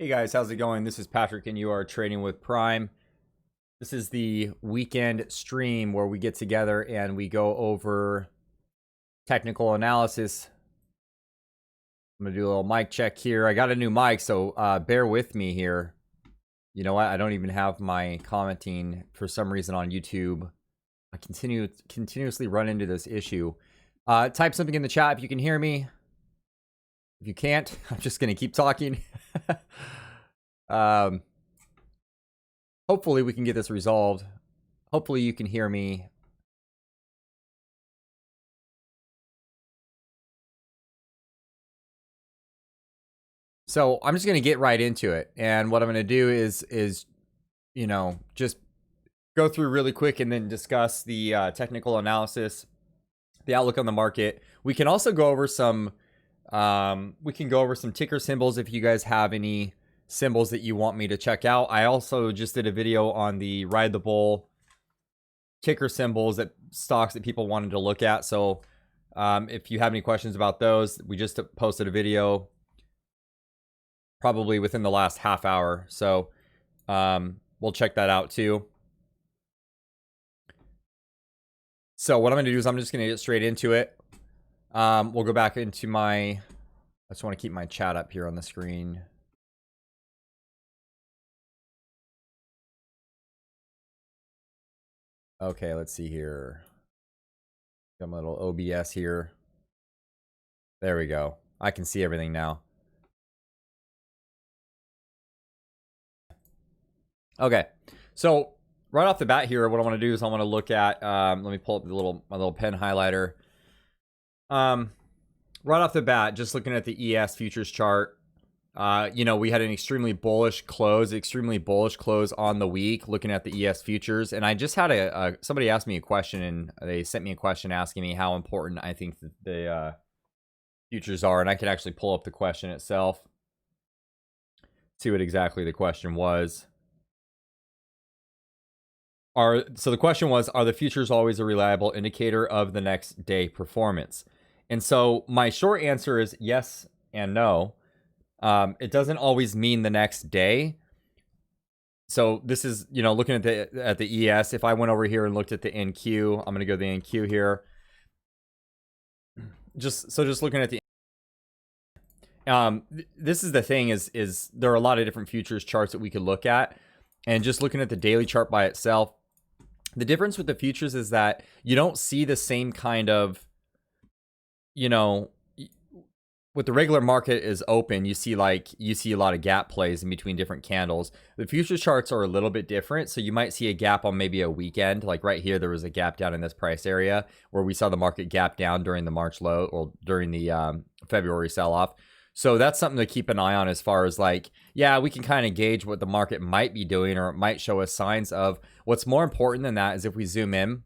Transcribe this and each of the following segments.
Hey guys, how's it going? This is Patrick and you are trading with Prime. This is the weekend stream where we get together and we go over technical analysis. I'm going to do a little mic check here. I got a new mic, so bear with me here. You know what? I don't even have my commenting for some reason on YouTube. I continuously run into this issue. Type something in the chat if you can hear me. If you can't, I'm just going to keep talking. Hopefully we can get this resolved. Hopefully you can hear me. So I'm just going to get right into it. And what I'm going to do is, you know, just go through really quick and then discuss the technical analysis, the outlook on the market. We can also go over some, ticker symbols if you guys have any symbols that you want me to check out. I also just did a video on the Ride the Bull ticker symbols, that stocks that people wanted to look at. So if you have any questions about those, we just posted a video probably within the last half hour. So we'll check that out too. So what I'm going to do is I'm just going to get straight into it. We'll go back into I just want to keep my chat up here on the screen. Okay, let's see here. Got my little OBS here. There we go. I can see everything now. Okay, so right off the bat here, what I want to do is I want to look at, let me pull up my little pen highlighter. Right off the bat, just looking at the ES futures chart, you know, we had an extremely bullish close on the week looking at the ES futures. And I just had somebody asked me a question, and they sent me a question asking me how important I think that the futures are. And I can actually pull up the question itself, see what exactly the question was. So the question was, are the futures always a reliable indicator of the next day performance? And so my short answer is yes and no. It doesn't always mean the next day. So this is, you know, looking at the ES. If I went over here and looked at the NQ, I'm going to go to the NQ here. Just looking at the this is the thing is there are a lot of different futures charts that we could look at, and just looking at the daily chart by itself, the difference with the futures is that you don't see the same kind of, you know, with the regular market is open, you see a lot of gap plays in between different candles. The futures charts are a little bit different. So you might see a gap on maybe a weekend. Like right here, there was a gap down in this price area where we saw the market gap down during the March low, or during the February sell-off. So that's something to keep an eye on, as far as like, yeah, we can kind of gauge what the market might be doing, or it might show us signs of. What's more important than that is if we zoom in.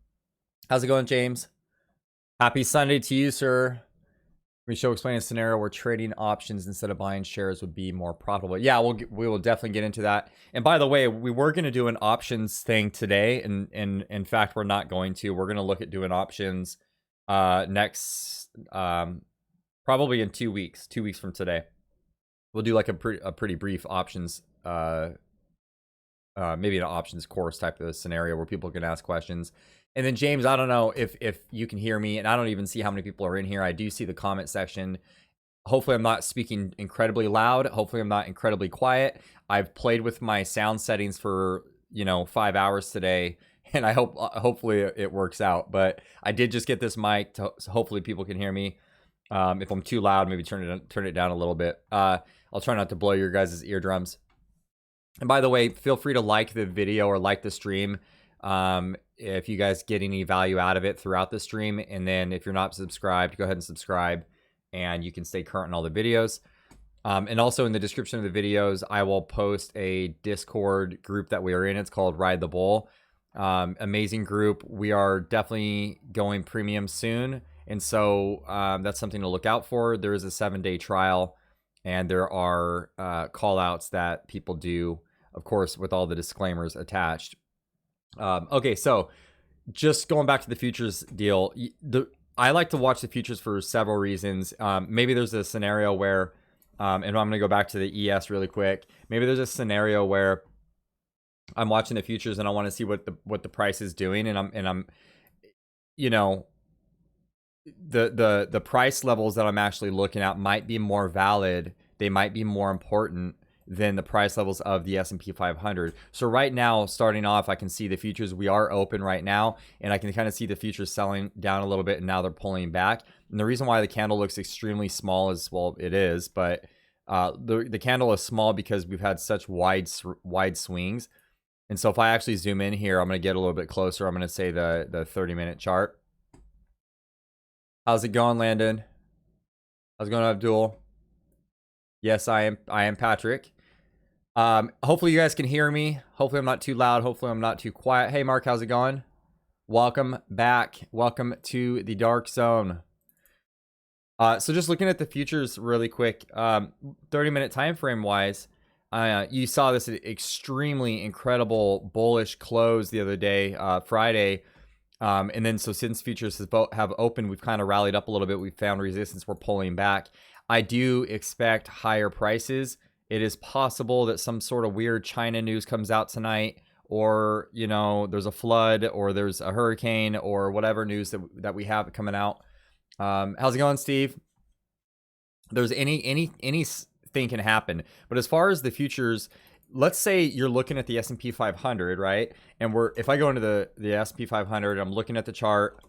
How's it going, James? Happy Sunday to you, sir. We show explain a scenario where trading options instead of buying shares would be more profitable. Yeah, we will definitely get into that. And by the way, we were going to do an options thing today, and in fact, we're not going to. We're going to look at doing options next, probably in 2 weeks. 2 weeks from today, we'll do like a pretty brief options, maybe an options course type of scenario where people can ask questions. And then James, I don't know if you can hear me, and I don't even see how many people are in here. I do see the comment section. Hopefully I'm not speaking incredibly loud. Hopefully I'm not incredibly quiet. I've played with my sound settings for, you know, 5 hours today, and I hopefully it works out. But I did just get this mic, so hopefully people can hear me. If I'm too loud, maybe turn it down a little bit. I'll try not to blow your guys' eardrums. And by the way, feel free to like the video or like the stream. If you guys get any value out of it throughout the stream. And then if you're not subscribed, go ahead and subscribe, and you can stay current on all the videos. And also in the description of the videos, I will post a Discord group that we are in. It's called Ride the Bull. Amazing group. We are definitely going premium soon. And so that's something to look out for. There is a 7-day trial, and there are call outs that people do, of course, with all the disclaimers attached. Okay, so just going back to the futures deal, I like to watch the futures for several reasons. Maybe there's a scenario where And I'm going to go back to the ES really quick. Maybe there's a scenario where I'm watching the futures and I want to see what the price is doing, and I'm you know, the price levels that I'm actually looking at might be more valid. They might be more important than the price levels of the S&P 500. So right now, starting off, I can see the futures, we are open right now, and I can kind of see the futures selling down a little bit, and now they're pulling back. And the reason why the candle looks extremely small is, well, it is, but the candle is small because we've had such wide swings. And so if I actually zoom in here, I'm going to get a little bit closer. I'm going to say the 30-minute chart. How's it going, Landon? How's it going, Abdul? Yes, I am Patrick. Hopefully you guys can hear me. Hopefully I'm not too loud. Hopefully I'm not too quiet. Hey, Mark, how's it going? Welcome back. Welcome to the dark zone. So just looking at the futures really quick, 30-minute time frame wise, you saw this extremely incredible bullish close the other day, Friday. And then so since futures have opened, we've kind of rallied up a little bit. We've found resistance. We're pulling back. I do expect higher prices. It is possible that some sort of weird China news comes out tonight, or, you know, there's a flood, or there's a hurricane, or whatever news that we have coming out. How's it going, Steve? There's anything can happen. But as far as the futures, let's say you're looking at the S&P 500, right? And if I go into the S&P 500, I'm looking at the chart.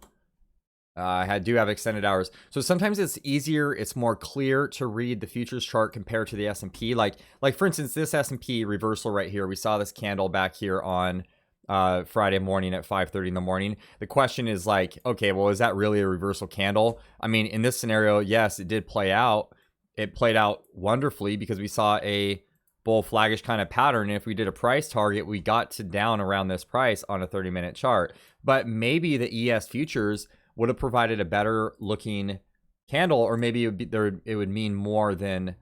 I do have extended hours. So sometimes it's easier, it's more clear to read the futures chart compared to the S&P. Like for instance, this S&P reversal right here, we saw this candle back here on Friday morning at 5:30 in the morning. The question is like, okay, well, is that really a reversal candle? I mean, in this scenario, yes, it did play out. It played out wonderfully because we saw a bull flaggish kind of pattern. And if we did a price target, we got to down around this price on a 30-minute chart. But maybe the ES futures would have provided a better looking candle, or maybe it would mean more than,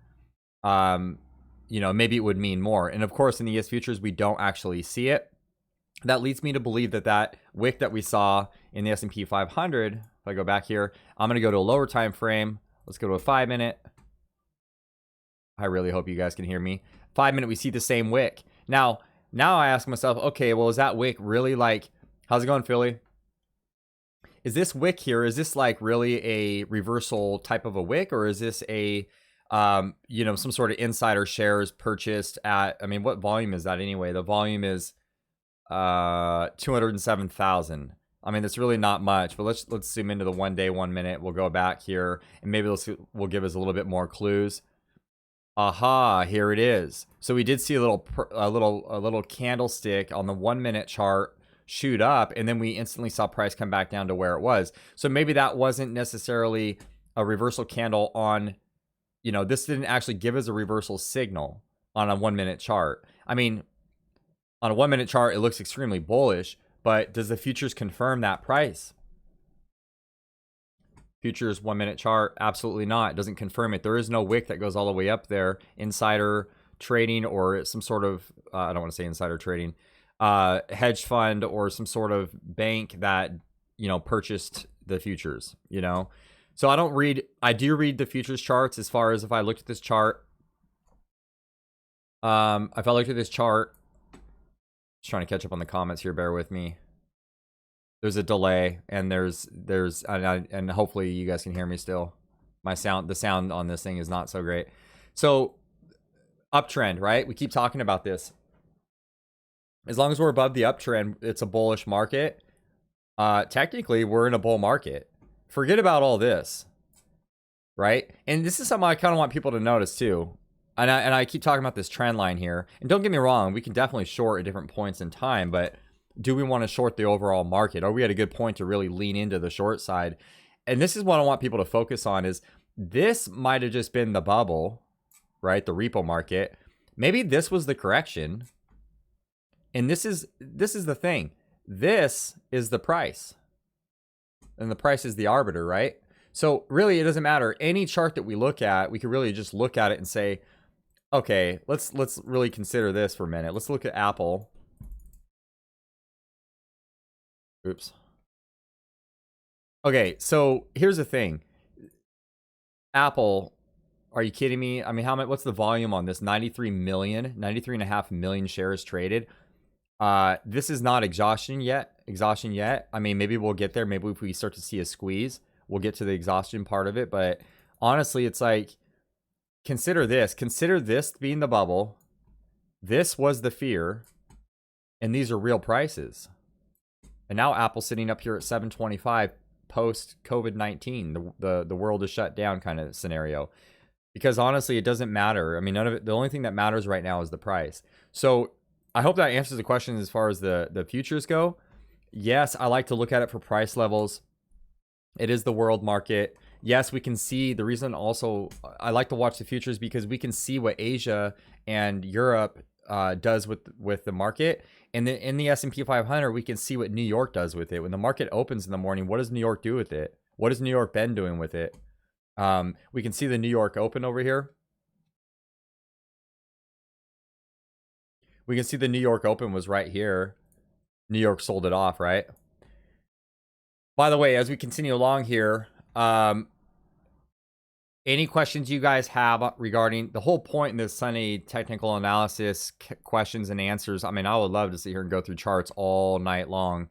you know, maybe it would mean more. And of course, in the ES futures, we don't actually see it. That leads me to believe that wick that we saw in the S&P 500, if I go back here, I'm going to go to a lower time frame. Let's go to a 5-minute. I really hope you guys can hear me. 5-minute, we see the same wick. Now I ask myself, okay, well, is that wick really like, how's it going, Philly? Is this wick here, is this like really a reversal type of a wick, or is this a, you know, some sort of insider shares purchased at, I mean, what volume is that anyway? The volume is 207,000. I mean, that's really not much, but let's zoom into the 1 day, 1 minute. We'll go back here, and maybe will give us a little bit more clues. Aha, here it is. So we did see a little candlestick on the 1 minute chart shoot up, and then we instantly saw price come back down to where it was. So maybe that wasn't necessarily a reversal candle on, you know, this didn't actually give us a reversal signal on a 1 minute chart. I mean, on a 1 minute chart, it looks extremely bullish, but does the futures confirm that price? Futures 1 minute chart, absolutely not. It doesn't confirm it. There is no wick that goes all the way up there. Insider trading, or some sort of, I don't want to say insider trading, hedge fund or some sort of bank that, you know, purchased the futures, you know. So I do read the futures charts. As far as if I looked at this chart, just trying to catch up on the comments here, bear with me. There's a delay, and and hopefully you guys can hear me still. The sound on this thing is not so great. So uptrend, right? We keep talking about this. As long as we're above the uptrend, it's a bullish market. Technically, we're in a bull market. Forget about all this, right? And this is something I kind of want people to notice too. And I keep talking about this trend line here. And don't get me wrong, we can definitely short at different points in time, but do we want to short the overall market? Are we at a good point to really lean into the short side? And this is what I want people to focus on, is this might have just been the bubble, right? The repo market. Maybe this was the correction. And this is the thing. This is the price. And the price is the arbiter, right? So really, it doesn't matter. Any chart that we look at, we could really just look at it and say, okay, let's really consider this for a minute. Let's look at Apple. Oops. Okay, so here's the thing. Apple, Are you kidding me? I mean, how much? What's the volume on this? 93 million, 93.5 million shares traded. This is not exhaustion yet. I mean, maybe we'll get there. Maybe if we start to see a squeeze, we'll get to the exhaustion part of it. But honestly, it's like, consider this being the bubble. This was the fear, and these are real prices. And now Apple's sitting up here at 725 post COVID-19. The world is shut down kind of scenario. Because honestly, it doesn't matter. I mean, none of it. The only thing that matters right now is the price. So I hope that answers the question as far as the futures go. Yes, I like to look at it for price levels. It is the world market. Yes, we can see the reason also I like to watch the futures because we can see what Asia and Europe does with the market. And then in the S&P 500, we can see what New York does with it. When the market opens in the morning, what does New York do with it? What has New York been doing with it? We can see the New York open over here. We can see the New York open was right here. New York sold it off, right? By the way, as we continue along here, any questions you guys have regarding the whole point in this Sunny technical analysis questions and answers? I mean, I would love to sit here and go through charts all night long.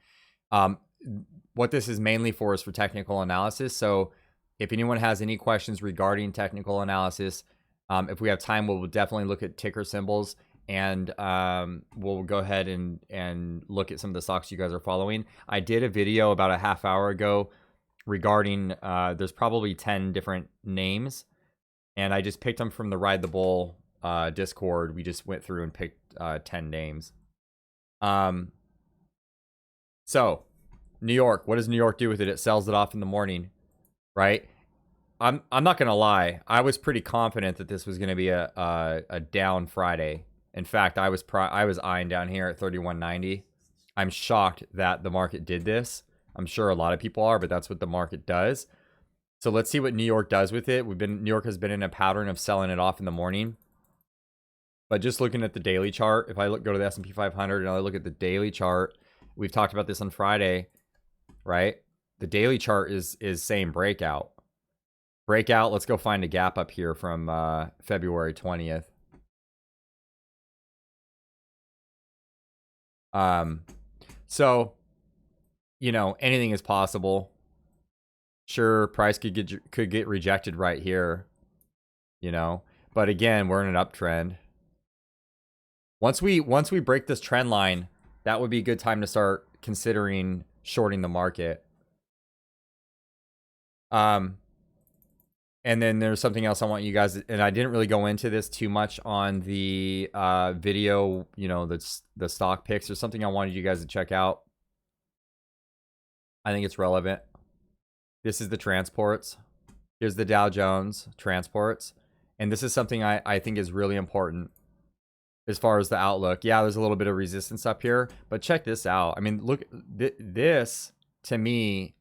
What this is mainly for is for technical analysis. So if anyone has any questions regarding technical analysis, if we have time, we'll definitely look at ticker symbols, and we'll go ahead and look at some of the stocks you guys are following. I did a video about a half hour ago regarding there's probably 10 different names, and I just picked them from the Ride the Bull Discord. We just went through and picked 10 names. So New York, what does New York do with it? It sells it off in the morning, right? I'm not gonna lie, I was pretty confident that this was gonna be a down Friday. In fact, I was eyeing down here at 31.90. I'm shocked that the market did this. I'm sure a lot of people are, but that's what the market does. So let's see what New York does with it. New York has been in a pattern of selling it off in the morning. But just looking at the daily chart, if I go to the S&P 500 and I look at the daily chart, we've talked about this on Friday, right? The daily chart is saying breakout. Breakout, let's go find a gap up here from February 20th. So, you know, anything is possible. Sure, price could get rejected right here, you know, but again, we're in an uptrend. Once we break this trend line, that would be a good time to start considering shorting the market. And then there's something else I want you guys, and I didn't really go into this too much on the video, you know, that's the stock picks or something I wanted you guys to check out. I think it's relevant. This is the transports. Here's the Dow Jones transports. And this is something I think is really important as far as the outlook. Yeah, there's a little bit of resistance up here, but check this out. I mean, look, this to me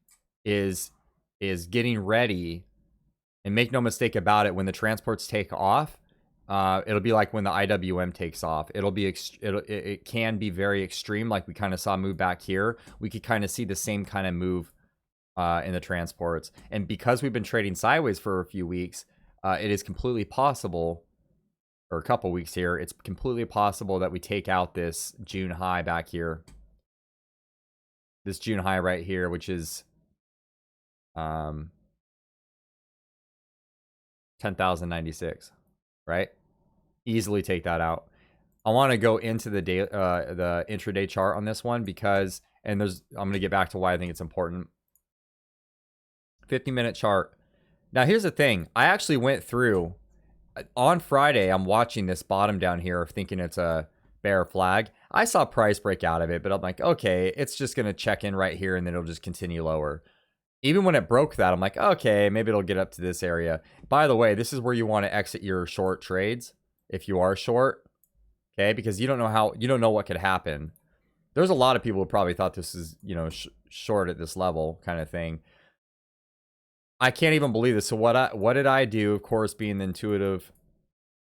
is getting ready. And make no mistake about it, when the transports take off, it'll be like when the IWM takes off. It can be very extreme, like we kind of saw move back here. We could kind of see the same kind of move in the transports. And because we've been trading sideways for a few weeks, it is completely possible, or a couple weeks here, it's completely possible that we take out this June high back here. This June high right here, which is 10,096, right? Easily take that out. I want to go into the intraday chart on this one because, I'm going to get back to why I think it's important. 50-minute chart. Now, here's the thing. I actually went through on Friday. I'm watching this bottom down here, thinking it's a bear flag. I saw price break out of it, but I'm like, okay, it's just going to check in right here and then it'll just continue lower. Even when it broke that, I'm like, okay, maybe it'll get up to this area. By the way, this is where you want to exit your short trades if you are short, okay? Because you don't know what could happen. There's a lot of people who probably thought this is, you know, short at this level kind of thing. I can't even believe this. So what did I do? Of course, being the intuitive,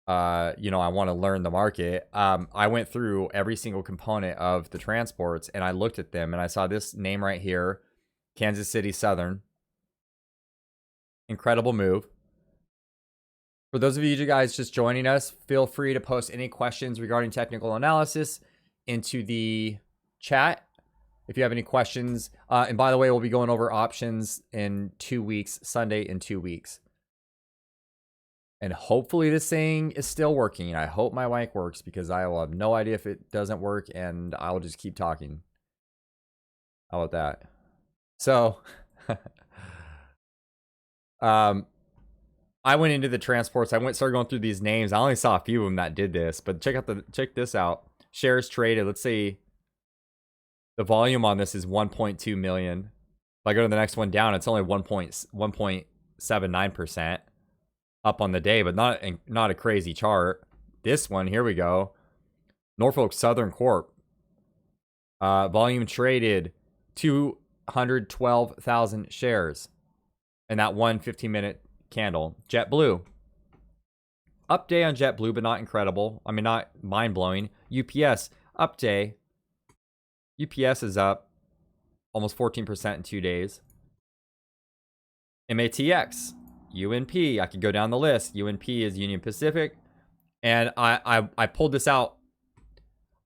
you know, I want to learn the market. I went through every single component of the transports and I looked at them and I saw this name right here. Kansas City Southern. Incredible move. For those of you guys just joining us, feel free to post any questions regarding technical analysis into the chat if you have any questions. And by the way, we'll be going over options in 2 weeks, Sunday in 2 weeks. And hopefully this thing is still working. I hope my mic works because I will have no idea if it doesn't work and I'll just keep talking. How about that? So, I went into the transports. I started going through these names. I only saw a few of them that did this, but check this out. Shares traded. Let's see. The volume on this is 1.2 million. If I go to the next one down, it's only 1.79% up on the day, but not a crazy chart. This one, here we go. Norfolk Southern Corp. Volume traded 212,000 shares. And that one 15-minute candle. JetBlue. Up day on JetBlue, but not incredible. I mean, not mind-blowing. UPS, up day. UPS is up almost 14% in 2 days. MATX, UNP. I could go down the list. UNP is Union Pacific. And I pulled this out.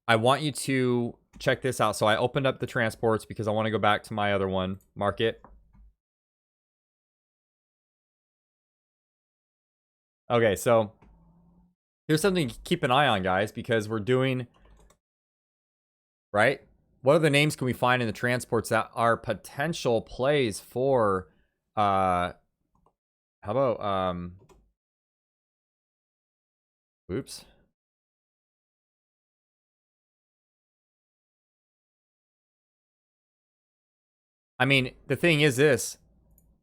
I want you to check this out. So I opened up the transports because I want to go back to my other one, market. Okay, so here's something to keep an eye on, guys, because we're doing, right? What other names can we find in the transports that are potential plays for, how about, oops. I mean, the thing is this,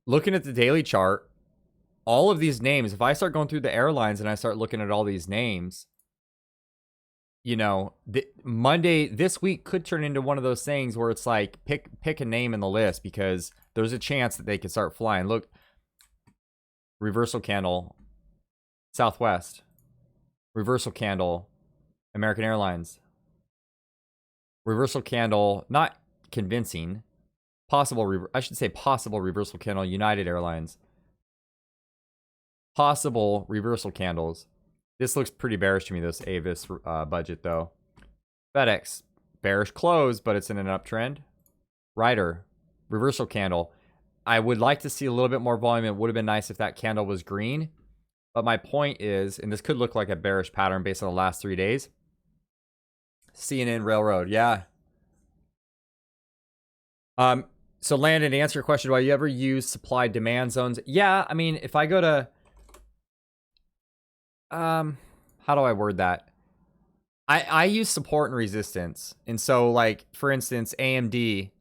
looking at the daily chart, all of these names, if I start going through the airlines and I start looking at all these names, you know, Monday this week could turn into one of those things where it's like pick a name in the list because there's a chance that they could start flying. Look, reversal candle, Southwest, reversal candle, American Airlines, reversal candle, not convincing, possible reversal candle, United Airlines. Possible reversal candles. This looks pretty bearish to me, this Avis budget, though. FedEx, bearish close, but it's in an uptrend. Ryder, reversal candle. I would like to see a little bit more volume. It would have been nice if that candle was green. But my point is, and this could look like a bearish pattern based on the last 3 days. CNN Railroad, yeah. So Landon, to answer your question, do I ever use supply demand zones? Yeah, I mean, if I go to how do I word that? I use support and resistance. And so, like, for instance, AMD,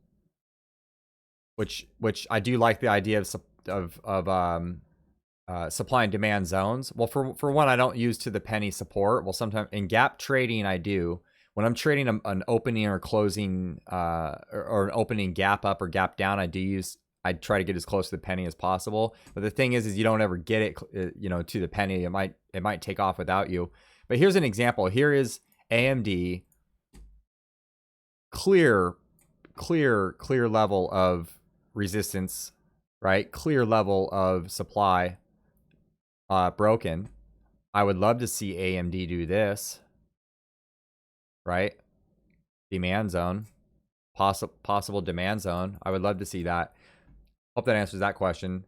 which I do like the idea of supply and demand zones. Well, for one, I don't use to the penny support. Well, sometimes in gap trading, I do. When I'm trading an opening or closing or an opening gap up or gap down, I try to get as close to the penny as possible. But the thing is you don't ever get it, you know, to the penny. It might take off without you. But here's an example. Here is AMD. Clear level of resistance, right? Clear level of supply broken. I would love to see AMD do this, right? Demand zone, possible demand zone. I would love to see that. Hope that answers that question.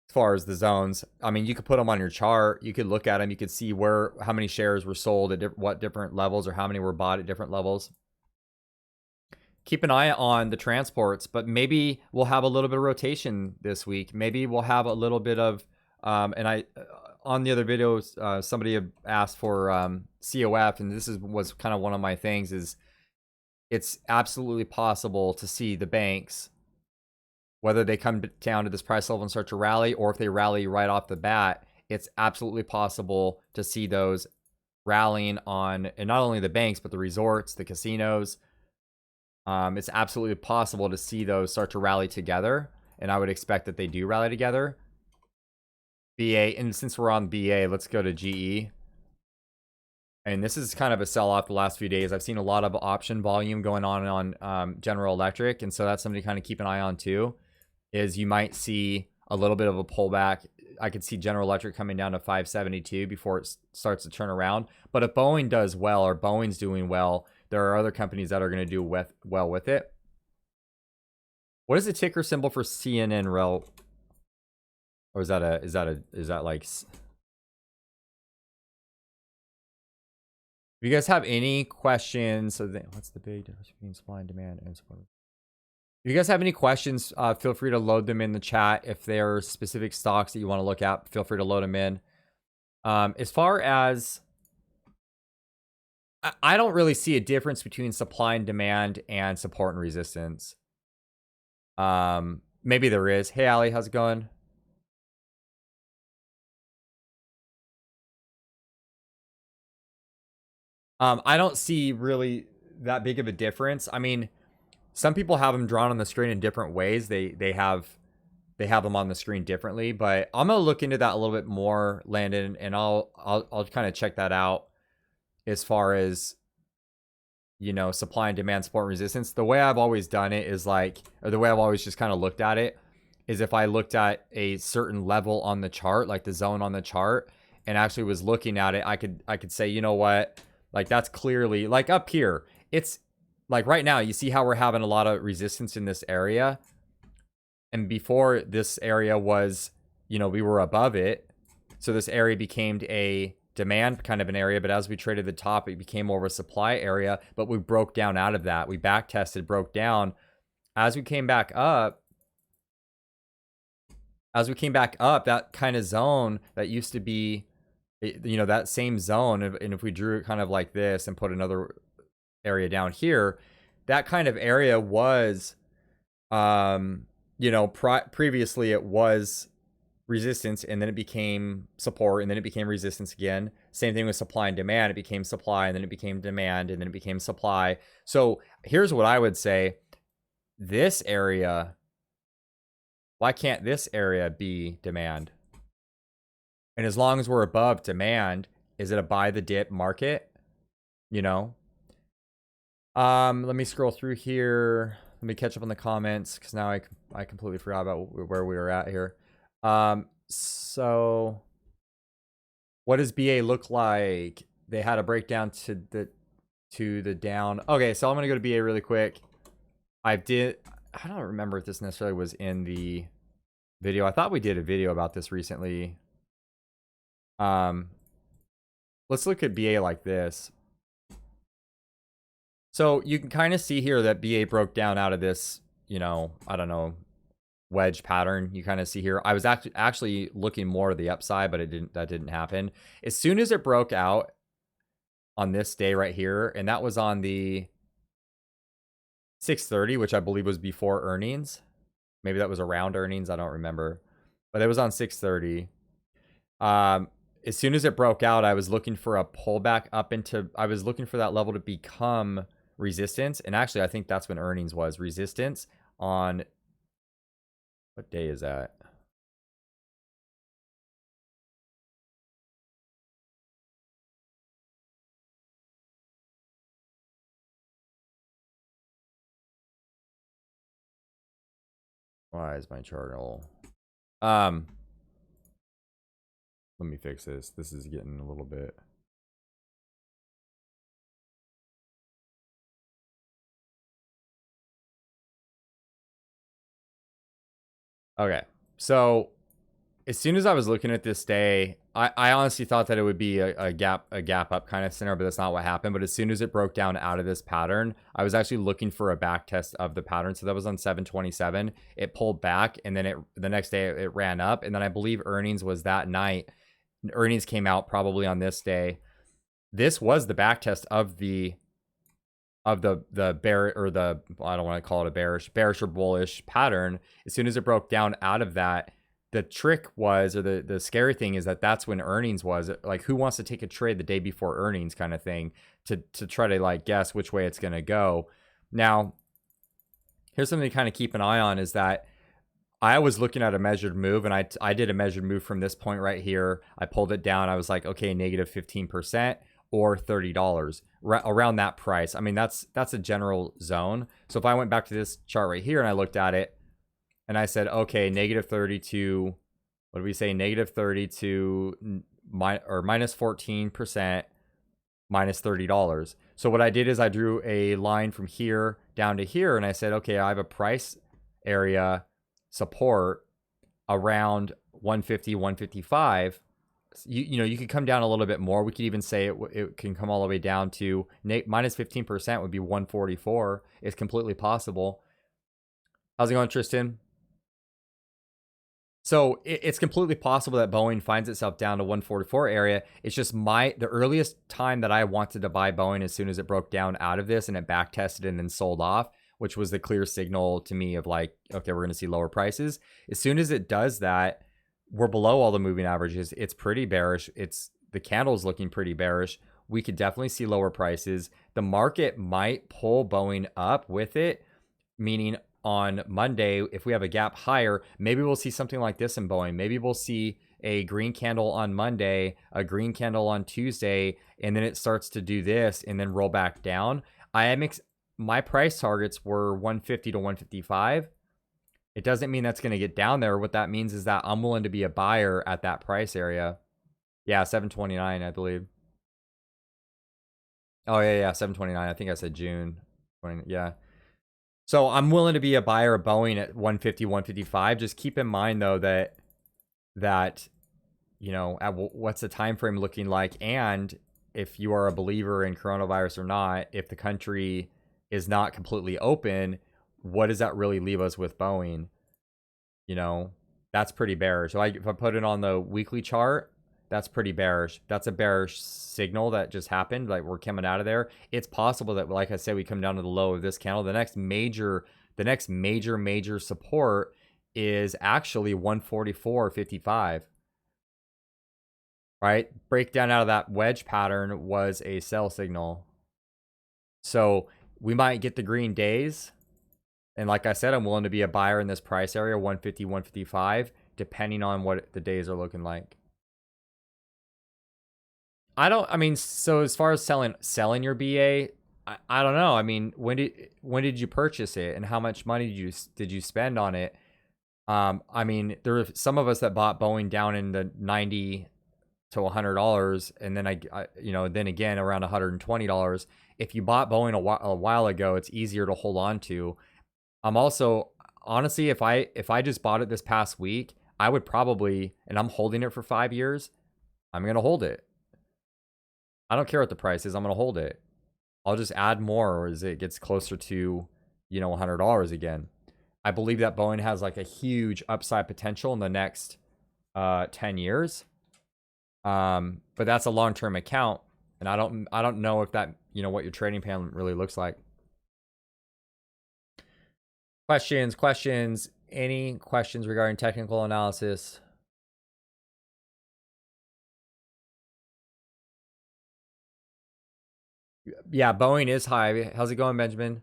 As far as the zones, I mean, you could put them on your chart. You could look at them. You could see how many shares were sold at what different levels, or how many were bought at different levels. Keep an eye on the transports, but maybe we'll have a little bit of rotation this week. Maybe we'll have a little bit of, and on the other videos, somebody had asked for COF, and this was kind of one of my things, is it's absolutely possible to see the banks, whether they come down to this price level and start to rally, or if they rally right off the bat, it's absolutely possible to see those rallying on, and not only the banks, but the resorts, the casinos. It's absolutely possible to see those start to rally together, and I would expect that they do rally together. BA, and since we're on BA, let's go to GE. And this is kind of a sell-off the last few days. I've seen a lot of option volume going on General Electric, and so that's something to kind of keep an eye on too, is you might see a little bit of a pullback. I could see General Electric coming down to 572 before it starts to turn around. But if Boeing does well, or Boeing's doing well, there are other companies that are going to do well with it. What is the ticker symbol for CNN Rel? Or is that like? If you guys have any questions, what's the big difference between supply and demand and support? If you guys have any questions, feel free to load them in the chat. If there are specific stocks that you want to look at, feel free to load them in. As far as, I don't really see a difference between supply and demand and support and resistance. Maybe there is. Hey, Ali, how's it going? I don't see really that big of a difference. I mean, some people have them drawn on the screen in different ways. They have them on the screen differently, but I'm gonna look into that a little bit more, Landon, and I'll kind of check that out as far as, you know, supply and demand, support and resistance. The way I've always done it is like, or the way I've always just kind of looked at it is if I looked at a certain level on the chart, like the zone on the chart, and actually was looking at it, I could say, you know what, like that's clearly like up here. It's like right now, you see how we're having a lot of resistance in this area. And before this area was, you know, we were above it. So this area became a demand kind of an area. But as we traded the top, it became more of a supply area. But we broke down out of that. We back tested, broke down. As we came back up, that kind of zone that used to be, you know, that same zone. And if we drew it kind of like this and put another area down here, that kind of area was, you know, previously it was resistance, and then it became support, and then it became resistance again. Same thing with supply and demand. It became supply, and then it became demand, and then it became supply. So here's what I would say. This area, why can't this area be demand? And as long as we're above demand, is it a buy the dip market? You know? Let me scroll through here. Let me catch up on the comments, because now I completely forgot about where we were at here. So what does BA look like? They had a breakdown to the down. Okay, so I'm gonna go to BA really quick. I don't remember if this necessarily was in the video. I thought we did a video about this recently. Let's look at BA like this. So you can kind of see here that BA broke down out of this, you know, I don't know, wedge pattern. You kind of see here. I was actually looking more to the upside, but that didn't happen. As soon as it broke out on this day right here, and that was on the 6:30, which I believe was before earnings. Maybe that was around earnings. I don't remember, but it was on 6:30. As soon as it broke out, I was looking for a pullback up into, I was looking for that level to become resistance. And actually, I think that's when earnings was resistance on, what day is that? Why is my chart all? Let me fix this. This is getting a little bit. Okay, so as soon as I was looking at this day, I honestly thought that it would be a gap up kind of scenario, but that's not what happened. But as soon as it broke down out of this pattern, I was actually looking for a back test of the pattern. So that was on 7/27. It pulled back, and then the next day it ran up, and then I believe earnings was that night. Earnings came out probably on this day. This was the back test of the bear, or the, I don't want to call it a bearish or bullish pattern. As soon as it broke down out of that, the trick was, or the scary thing is that that's when earnings was. Like, who wants to take a trade the day before earnings kind of thing to try to like guess which way it's going to go. Now, here's something to kind of keep an eye on, is that I was looking at a measured move, and I did a measured move from this point right here. I pulled it down. I was like, okay, negative 15% or $30 around that price. I mean, that's a general zone. So if I went back to this chart right here and I looked at it and I said, okay, negative 30 to what do we say, -30 to minus 14%, minus $30. So what I did is I drew a line from here down to here, and I said, okay, I have a price area support around 150, 155. You know, you could come down a little bit more. We could even say it can come all the way down to minus 15% would be 144. It's completely possible. How's it going, Tristan? So it's completely possible that Boeing finds itself down to 144 area. It's just the earliest time that I wanted to buy Boeing as soon as it broke down out of this and it back tested and then sold off, which was the clear signal to me of like, okay, we're going to see lower prices. As soon as it does that, we're below all the moving averages. It's pretty bearish. The candle's looking pretty bearish. We could definitely see lower prices. The market might pull Boeing up with it, meaning on Monday, if we have a gap higher, maybe we'll see something like this in Boeing. Maybe we'll see a green candle on Monday, a green candle on Tuesday, and then it starts to do this and then roll back down. My price targets were 150 to 155. It doesn't mean that's going to get down there. What that means is that I'm willing to be a buyer at that price area. Yeah, 729, I believe. Oh, yeah, 729. I think I said June. Yeah. So I'm willing to be a buyer of Boeing at 150, 155. Just keep in mind, though, that you know, what's the time frame looking like, and if you are a believer in coronavirus or not, if the country is not completely open, what does that really leave us with Boeing? You know, that's pretty bearish. So if I put it on the weekly chart, that's pretty bearish. That's a bearish signal that just happened. Like, we're coming out of there. It's possible that, like I said, we come down to the low of this candle. The next major support is actually 144.55. Right? Breakdown out of that wedge pattern was a sell signal. So we might get the green days. And like I said, I'm willing to be a buyer in this price area, 150, 155, depending on what the days are looking like. So as far as selling your BA, I don't know. I mean, when did you purchase it, and how much money did you spend on it? I mean, there were some of us that bought Boeing down in the $90 to $100, and then then again around $120. If you bought Boeing a while ago, it's easier to hold on to. I'm also, honestly, if I just bought it this past week, I would probably, and I'm holding it for 5 years, I'm gonna hold it. I don't care what the price is. I'm going to hold it. I'll just add more as it gets closer to, $100 again. I believe that Boeing has like a huge upside potential in the next 10 years. But that's a long-term account, and I don't know if that, what your trading plan really looks like. Questions, any questions regarding technical analysis? Yeah, Boeing is high. How's it going, Benjamin?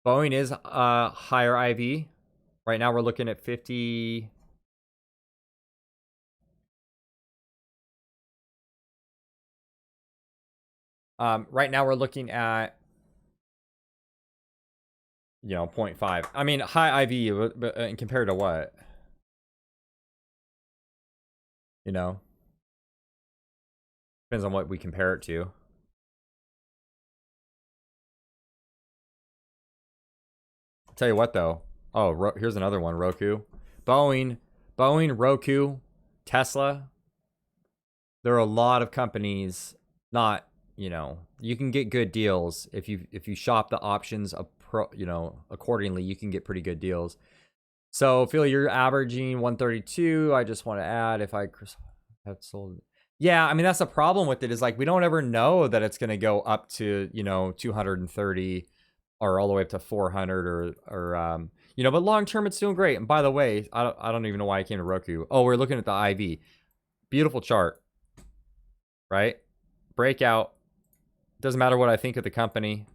Boeing is higher IV. Right now we're looking at 50. Right now we're looking at 0.5. I mean, high IV, but compared to what? Depends on what we compare it to. Tell you what, though. Oh, here's another one. Roku, Boeing, Roku, Tesla. There are a lot of companies. Not, you can get good deals if you shop the options accordingly. You can get pretty good deals. So, Phil, you're averaging 132. I just want to add, if I have sold. Yeah, I mean, that's the problem with it, is like we don't ever know that it's going to go up to 230 or all the way up to 400 or but long term it's doing great. And by the way, I don't even know why I came to Roku. Oh, we're looking at the IV. Beautiful chart, right? Breakout. Doesn't matter what I think of the company.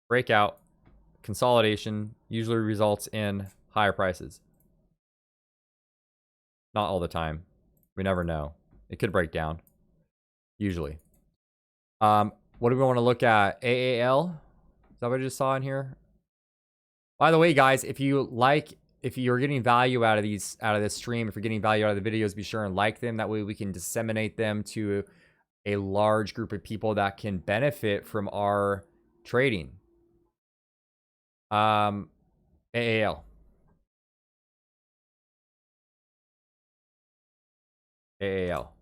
Breakout, consolidation usually results in higher prices. Not all the time. We never know. It could break down. Usually. What do we want to look at? AAL? Is that what I just saw in here? By the way, guys, if you like if you're getting value out of this stream, if you're getting value out of the videos, be sure and like them. That way we can disseminate them to a large group of people that can benefit from our trading. AAL. AAL.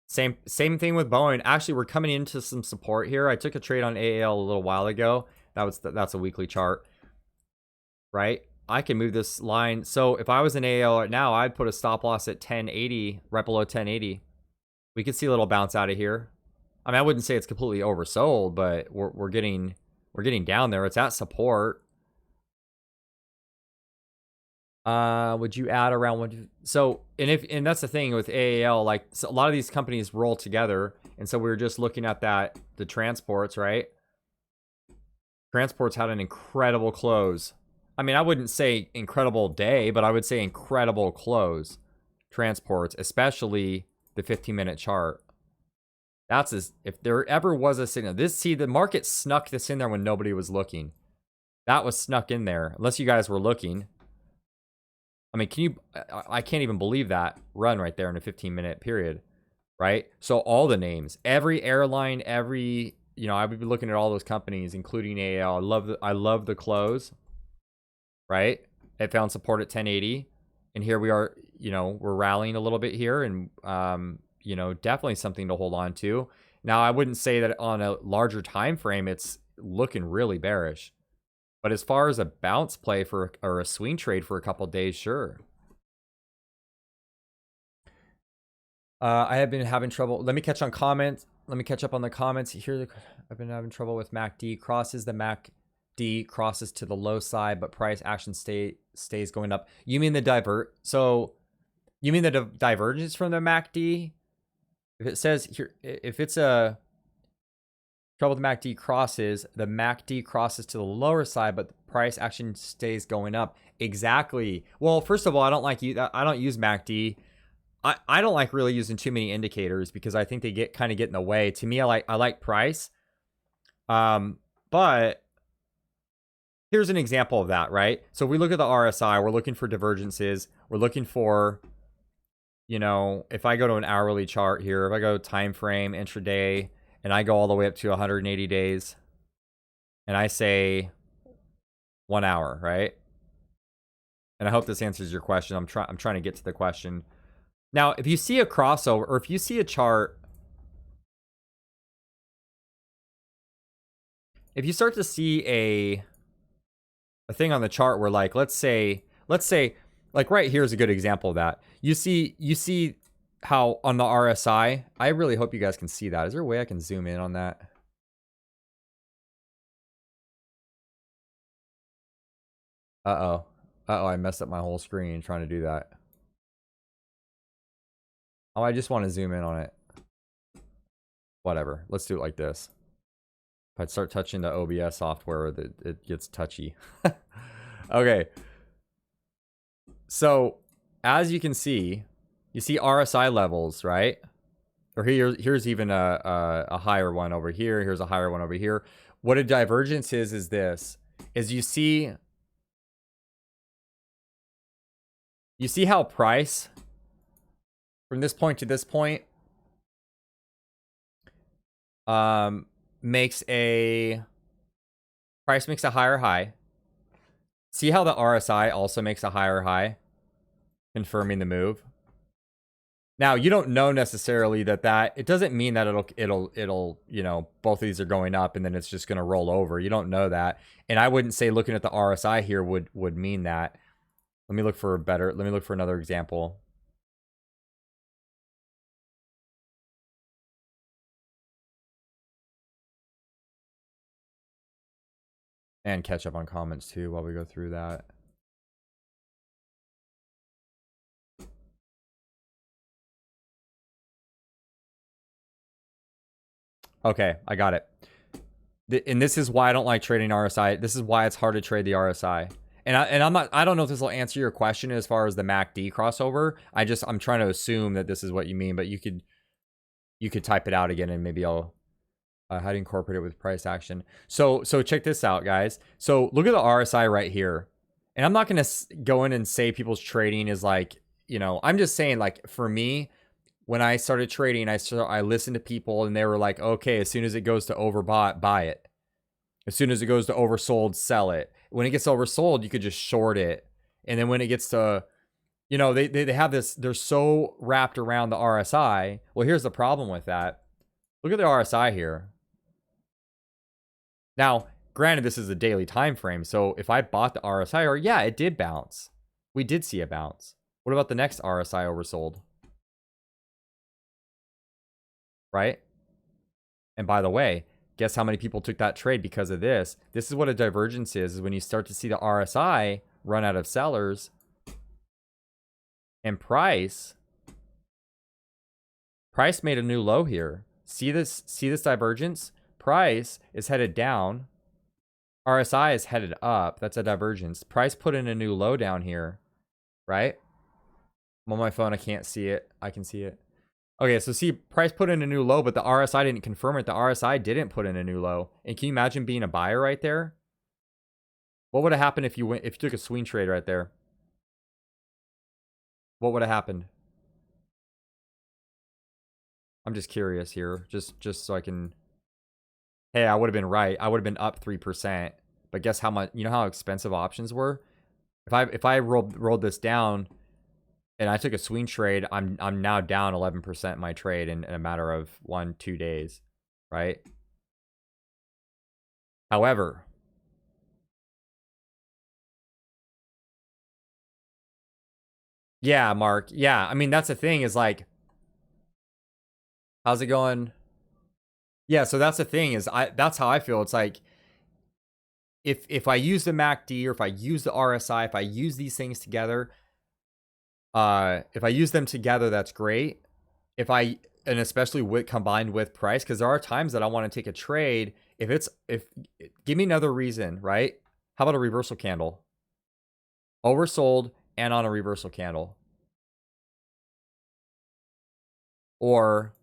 Same thing with Boeing. Actually, we're coming into some support here. I took a trade on AAL a little while ago. That's a weekly chart, right? I can move this line. So if I was in AAL right now, I'd put a stop loss at 1080, right below 1080. We could see a little bounce out of here. I mean, I wouldn't say it's completely oversold, but we're getting down there. It's at support. Would you add around one? So, and that's the thing with AAL, like, so a lot of these companies roll together. And so we were just looking at the transports, right? Transports had an incredible close. I mean, I wouldn't say incredible day, but I would say incredible close. Transports, especially the 15-minute chart. That's if there ever was a signal. The market snuck this in there when nobody was looking. That was snuck in there, unless you guys were looking. I mean, I can't even believe that run right there in a 15-minute period, right? So all the names, every airline, I would be looking at all those companies, including AAL. I love the close, right? It found support at 1080, and here we are. We're rallying a little bit here, and definitely something to hold on to. Now, I wouldn't say that on a larger time frame, it's looking really bearish. But as far as a bounce play or a swing trade for a couple days, sure. I have been having trouble. Let me catch up on the comments here. I've been having trouble with MACD crosses. The MACD crosses to the low side, but price action stays going up. You mean the you mean the divergence from the MACD? If it says here, if it's a trouble with MACD crosses, the MACD crosses to the lower side, but the price action stays going up. Exactly. Well, first of all, I don't use MACD. I don't like really using too many indicators because I think they get in the way. To me, I like price. But here's an example of that, right? So if we look at the RSI, we're looking for divergences. We're looking for, if I go to an hourly chart here, if I go time frame, intraday, and I go all the way up to 180 days, and I say 1 hour, right? And I hope this answers your question. I'm trying to get to the question. Now, if you see a crossover, or if you see a chart, if you start to see a thing on the chart where, like, let's say, like right here is a good example of that. You see how on the RSI, I really hope you guys can see that. Is there a way I can zoom in on that? Uh-oh, I messed up my whole screen trying to do that. Oh, I just want to zoom in on it. Whatever, let's do it like this. If I start touching the OBS software, it gets touchy. Okay. So, as you can see, you see RSI levels, right? Or here's even a higher one over here. Here's a higher one over here. What a divergence is this. Is you see how price from this point to this point makes a higher high. See how the RSI also makes a higher high, confirming the move. Now, you don't know necessarily that it doesn't mean that it'll both of these are going up and then it's just going to roll over. You don't know that. And I wouldn't say looking at the RSI here would mean that. Let me look for another example. And catch up on comments too while we go through that. Okay, I got it. And this is why I don't like trading RSI. This is why it's hard to trade the RSI. And I don't know if this will answer your question as far as the MACD crossover. I'm trying to assume that this is what you mean, but you could type it out again and maybe I'll how to incorporate it with price action. So check this out, guys. So look at the RSI right here. And I'm not going to go in and say people's trading is like, you know, I'm just saying, like, for me, when I started trading, I listened to people and they were like, okay, as soon as it goes to overbought, buy it. As soon as it goes to oversold, sell it. When it gets oversold, you could just short it. And then when it gets to, you know, they have this, they're so wrapped around the RSI. Well, here's the problem with that. Look at the RSI here. Now, granted, this is a daily time frame, so if I bought the RSI, or yeah, it did bounce. We did see a bounce. What about the next RSI oversold? Right? And by the way, guess how many people took that trade because of this? This is what a divergence is when you start to see the RSI run out of sellers and price made a new low here. See this divergence? Price is headed down. RSI is headed up. That's a divergence. Price put in a new low down here, right? I'm on my phone. I can't see it. I can see it. Okay, so see, price put in a new low, but the RSI didn't confirm it. The RSI didn't put in a new low. And can you imagine being a buyer right there? What would have happened if you took a swing trade right there? What would have happened? I'm just curious here, just so I can. Hey, I would have been right. I would have been up 3%. But guess how much? You know how expensive options were? If I rolled this down and I took a swing trade, I'm now down 11% in my trade in a matter of 1-2 days, right? However, yeah, Mark. Yeah, I mean that's the thing is like, how's it going? Yeah, so that's the thing is that's how I feel. It's like if I use the MACD or if I use the RSI, if I use these things together, if I use them together, that's great. And especially combined with price, because there are times that I want to take a trade. Give me another reason, right? How about a reversal candle? Oversold and on a reversal candle. Or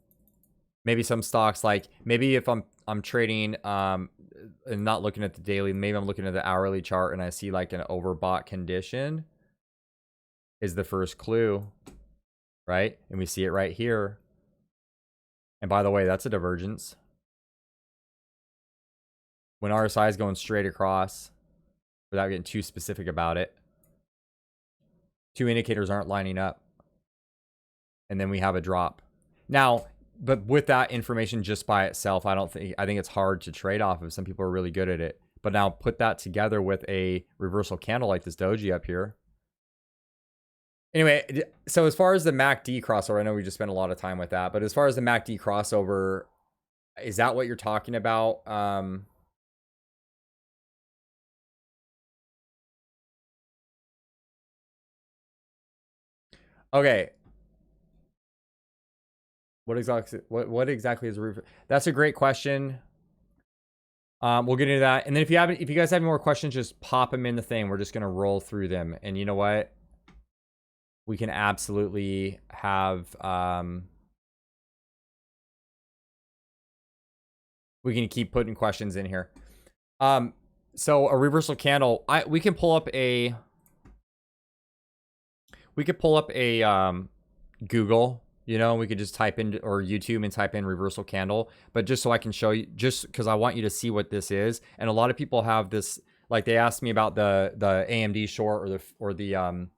maybe some stocks, like maybe if I'm trading and not looking at the daily, maybe I'm looking at the hourly chart and I see like an overbought condition is the first clue, right? And we see it right here. And by the way, that's a divergence. When RSI is going straight across, without getting too specific about it, two indicators aren't lining up. And then we have a drop. Now, but with that information just by itself, I think it's hard to trade off of. Some people are really good at it. But now put that together with a reversal candle like this doji up here. Anyway, so as far as the MACD crossover, I know we just spent a lot of time with that, but as far as the MACD crossover, is that what you're talking about? Okay. What exactly is a roof? That's a great question. We'll get into that. And then if you guys have any more questions, just pop them in the thing. We're just gonna roll through them. And you know what? We can absolutely have we can keep putting questions in here. So a reversal candle, we could pull up a Google, you know, we could just type in, or YouTube and type in reversal candle, but just so I can show you, just because I want you to see what this is. And a lot of people have this, like they asked me about the AMD short or the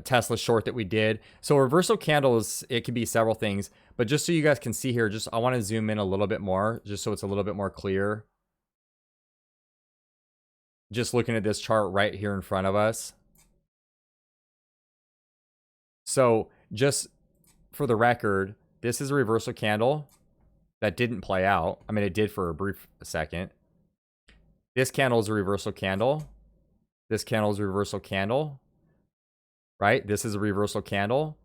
Tesla short that we did. So reversal candles, it could be several things, but just so you guys can see here, I want to zoom in a little bit more, just so it's a little bit more clear. Just looking at this chart right here in front of us. So just for the record, this is a reversal candle that didn't play out. I mean, it did for a brief second. This candle is a reversal candle. This candle is a reversal candle. Right? This is a reversal candle.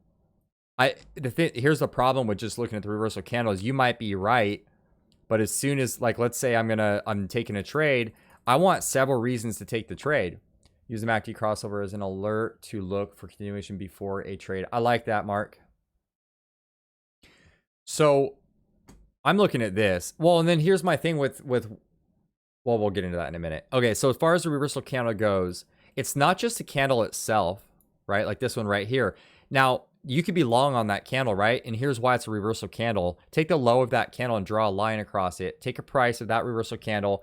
Here's the problem with just looking at the reversal candles. You might be right, but as soon as, like, let's say I'm taking a trade, I want several reasons to take the trade. Use the MACD crossover as an alert to look for continuation before a trade. I like that, Mark. So I'm looking at this. Well, and then here's my thing with Well, we'll get into that in a minute. Okay, so as far as the reversal candle goes, it's not just the candle itself, right? Like this one right here. Now, you could be long on that candle, right? And here's why it's a reversal candle. Take the low of that candle and draw a line across it. Take a price of that reversal candle,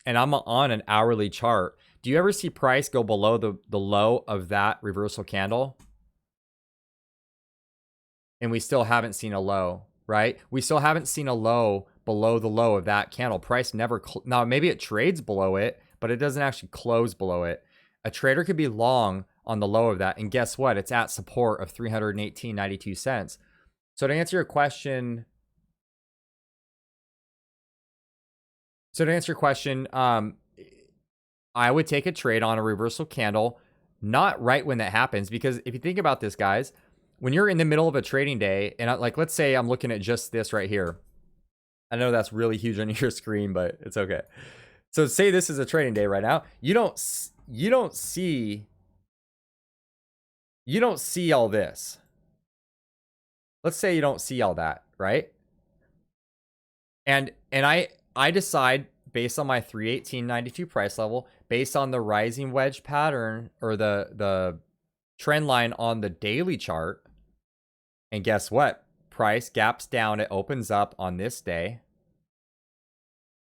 and I'm on an hourly chart. Do you ever see price go below the low of that reversal candle? And we still haven't seen a low, right? We still haven't seen a low below the low of that candle. Price never, now maybe it trades below it, but it doesn't actually close below it. A trader could be long on the low of that, and guess what? It's at support of 318.92 cents. So to answer your question, I would take a trade on a reversal candle, not right when that happens, because if you think about this, guys, when you're in the middle of a trading day, and like, let's say I'm looking at just this right here. I know that's really huge on your screen, but it's okay. So say this is a trading day right now. You don't see all this. Let's say you don't see all that, right? And I decide based on my 318.92 price level, based on the rising wedge pattern or the trend line on the daily chart. And guess what? Price gaps down. It opens up on this day.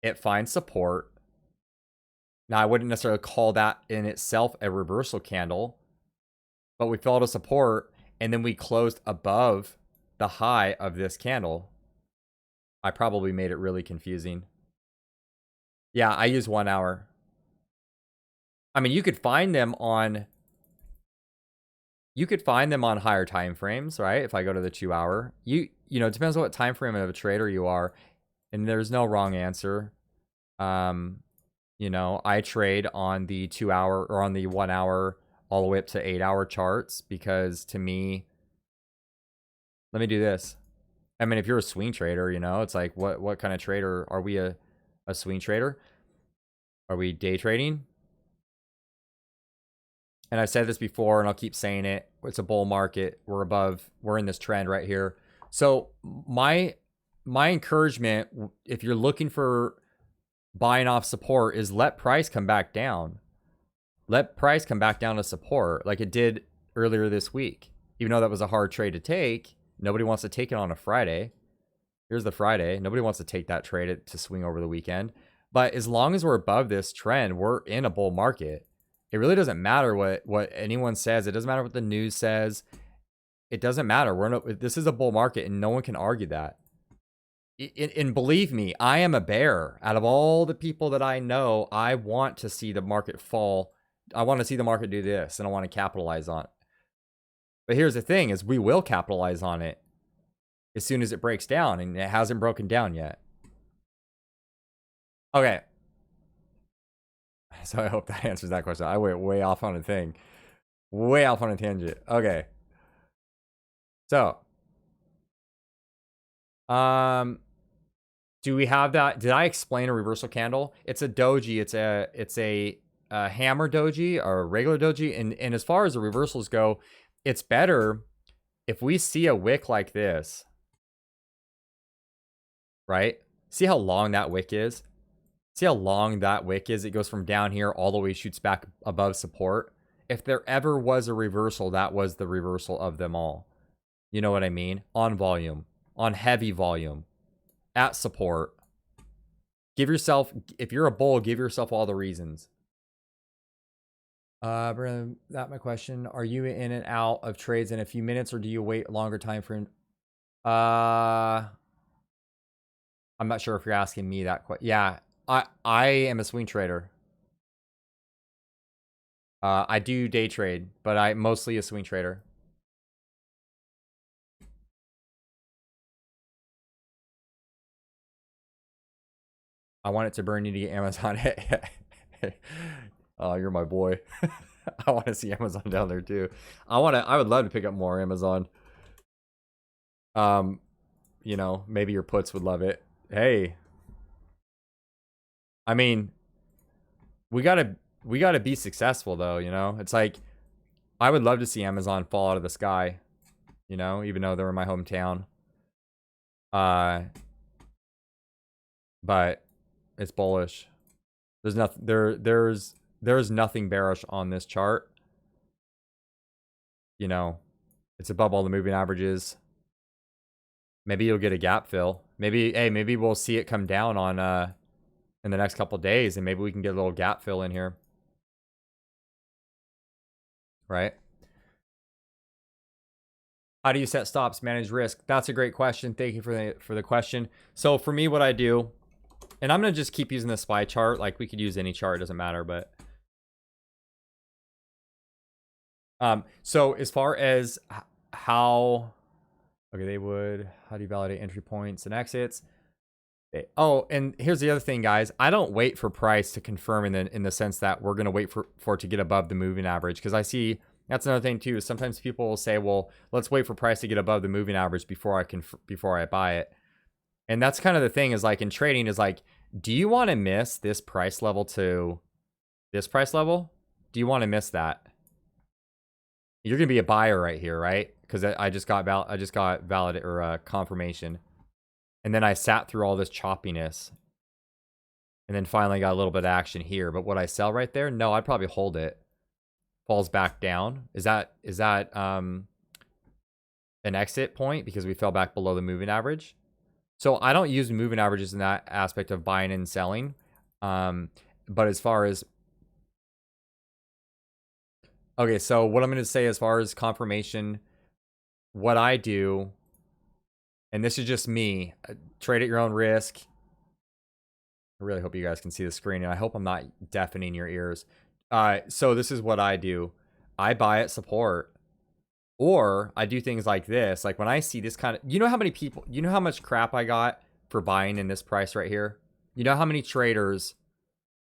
It finds support. Now, I wouldn't necessarily call that in itself a reversal candle, but we fell to support, and then we closed above the high of this candle. I probably made it really confusing. Yeah, I use 1 hour. I mean, you could find them on higher time frames, right? If I go to the 2 hour, you know, it depends on what time frame of a trader you are, and there's no wrong answer. You know, I trade on the 2 hour or on the 1 hour all the way up to 8 hour charts, because to me, let me do this. I mean, if you're a swing trader, you know, it's like, what kind of trader are we? A swing trader? Are we day trading? And I've said this before, and I'll keep saying it. It's a bull market. We're in this trend right here. So my encouragement, if you're looking for buying off support, is let price come back down. Let price come back down to support like it did earlier this week. Even though that was a hard trade to take, nobody wants to take it on a Friday. Here's the Friday. Nobody wants to take that trade to swing over the weekend. But as long as we're above this trend, we're in a bull market. It really doesn't matter what anyone says. It doesn't matter what the news says. It doesn't matter. This is a bull market, and no one can argue that. And believe me, I am a bear. Out of all the people that I know, I want to see the market fall. I want to see the market do this, and I want to capitalize on it. But here's the thing, is we will capitalize on it as soon as it breaks down, and it hasn't broken down yet. Okay. So I hope that answers that question. I went way off on a thing. Way off on a tangent. Okay. So, do we have that? Did I explain a reversal candle? It's a doji. It's a hammer doji or a regular doji. And as far as the reversals go, it's better if we see a wick like this, right? See how long that wick is? See how long that wick is? It goes from down here all the way, shoots back above support. If there ever was a reversal, that was the reversal of them all. You know what I mean? On volume, on heavy volume, at support. Give yourself, if you're a bull, give yourself all the reasons. Brandon, that my question. Are you in and out of trades in a few minutes, or do you wait longer time frame? I'm not sure if you're asking me that question. Yeah, I am a swing trader. I do day trade, but I'm mostly a swing trader. I want it to burn you to get Amazon. Oh, you're my boy. I want to see Amazon down there too. I would love to pick up more Amazon. You know, maybe your puts would love it. Hey. I mean, we gotta be successful though, you know? It's like, I would love to see Amazon fall out of the sky, you know, even though they're in my hometown. But it's bullish. There's nothing there's nothing bearish on this chart. You know, it's above all the moving averages. Maybe you'll get a gap fill. Maybe, hey, maybe we'll see it come down on in the next couple days, and maybe we can get a little gap fill in here. Right? How do you set stops, manage risk? That's a great question. Thank you for the question. So for me, what I do, and I'm gonna just keep using the SPY chart. Like we could use any chart, it doesn't matter. But so as far as how, okay, they would, how do you validate entry points and exits? Oh, and here's the other thing, guys. I don't wait for price to confirm in the sense that we're gonna wait for it to get above the moving average, because I see that's another thing too. Sometimes people will say, "Well, let's wait for price to get above the moving average before I buy it." And that's kind of the thing, is like in trading, is like, do you want to miss this price level to this price level? Do you want to miss that? You're gonna be a buyer right here, right? Because I just got valid or confirmation. And then I sat through all this choppiness. And then finally got a little bit of action here. But would I sell right there? No, I'd probably hold it. Falls back down. Is that an exit point because we fell back below the moving average? So I don't use moving averages in that aspect of buying and selling. But as far as, okay, so what I'm going to say as far as confirmation, what I do, and this is just me, trade at your own risk. I really hope you guys can see the screen, and I hope I'm not deafening your ears. So this is what I do. I buy at support, or I do things like this. Like when I see this kind of, you know how many people, you know how much crap I got for buying in this price right here? You know how many traders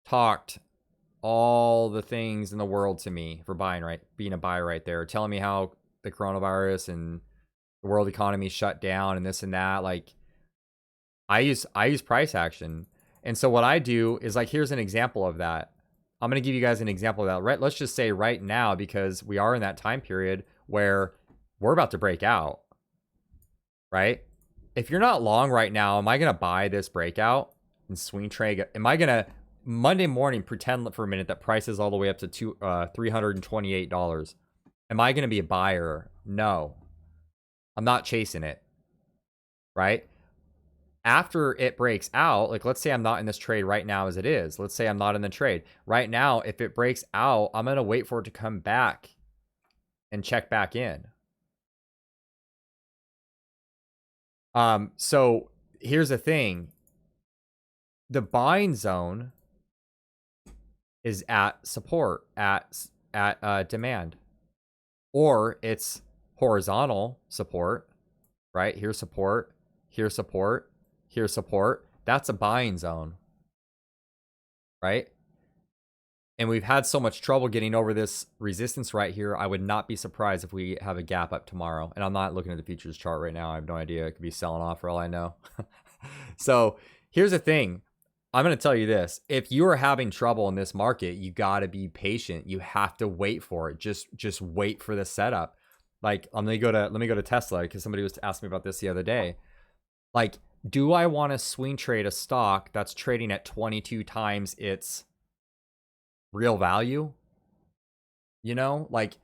talked all the things in the world to me for buying, right? Being a buyer right there, telling me how the coronavirus and the world economy shut down and this and that. Like I use price action. And so what I do is, like, here's an example of that. I'm going to give you guys an example of that. Right? Let's just say right now, because we are in that time period where we're about to break out, right? If you're not long right now, am I going to buy this breakout and swing trade? Am I going to Monday morning pretend for a minute that price is all the way up to $328? Am I going to be a buyer? No. I'm not chasing it, right? After it breaks out, like let's say I'm not in this trade right now as it is. Let's say I'm not in the trade. Right now, if it breaks out, I'm going to wait for it to come back and check back in. So here's the thing. The buying zone is at support, at demand. Or it's horizontal support, right? Here's support, here's support, here's support. That's a buying zone, right? And we've had so much trouble getting over this resistance right here. I would not be surprised if we have a gap up tomorrow. And I'm not looking at the futures chart right now. I have no idea. It could be selling off for all I know. So here's the thing. I'm going to tell you this. If you are having trouble in this market, you got to be patient. You have to wait for it. Just wait for the setup. Like, let me go to Tesla, because somebody was asking me about this the other day. Like, do I want to swing trade a stock that's trading at 22 times its real value? You know, like,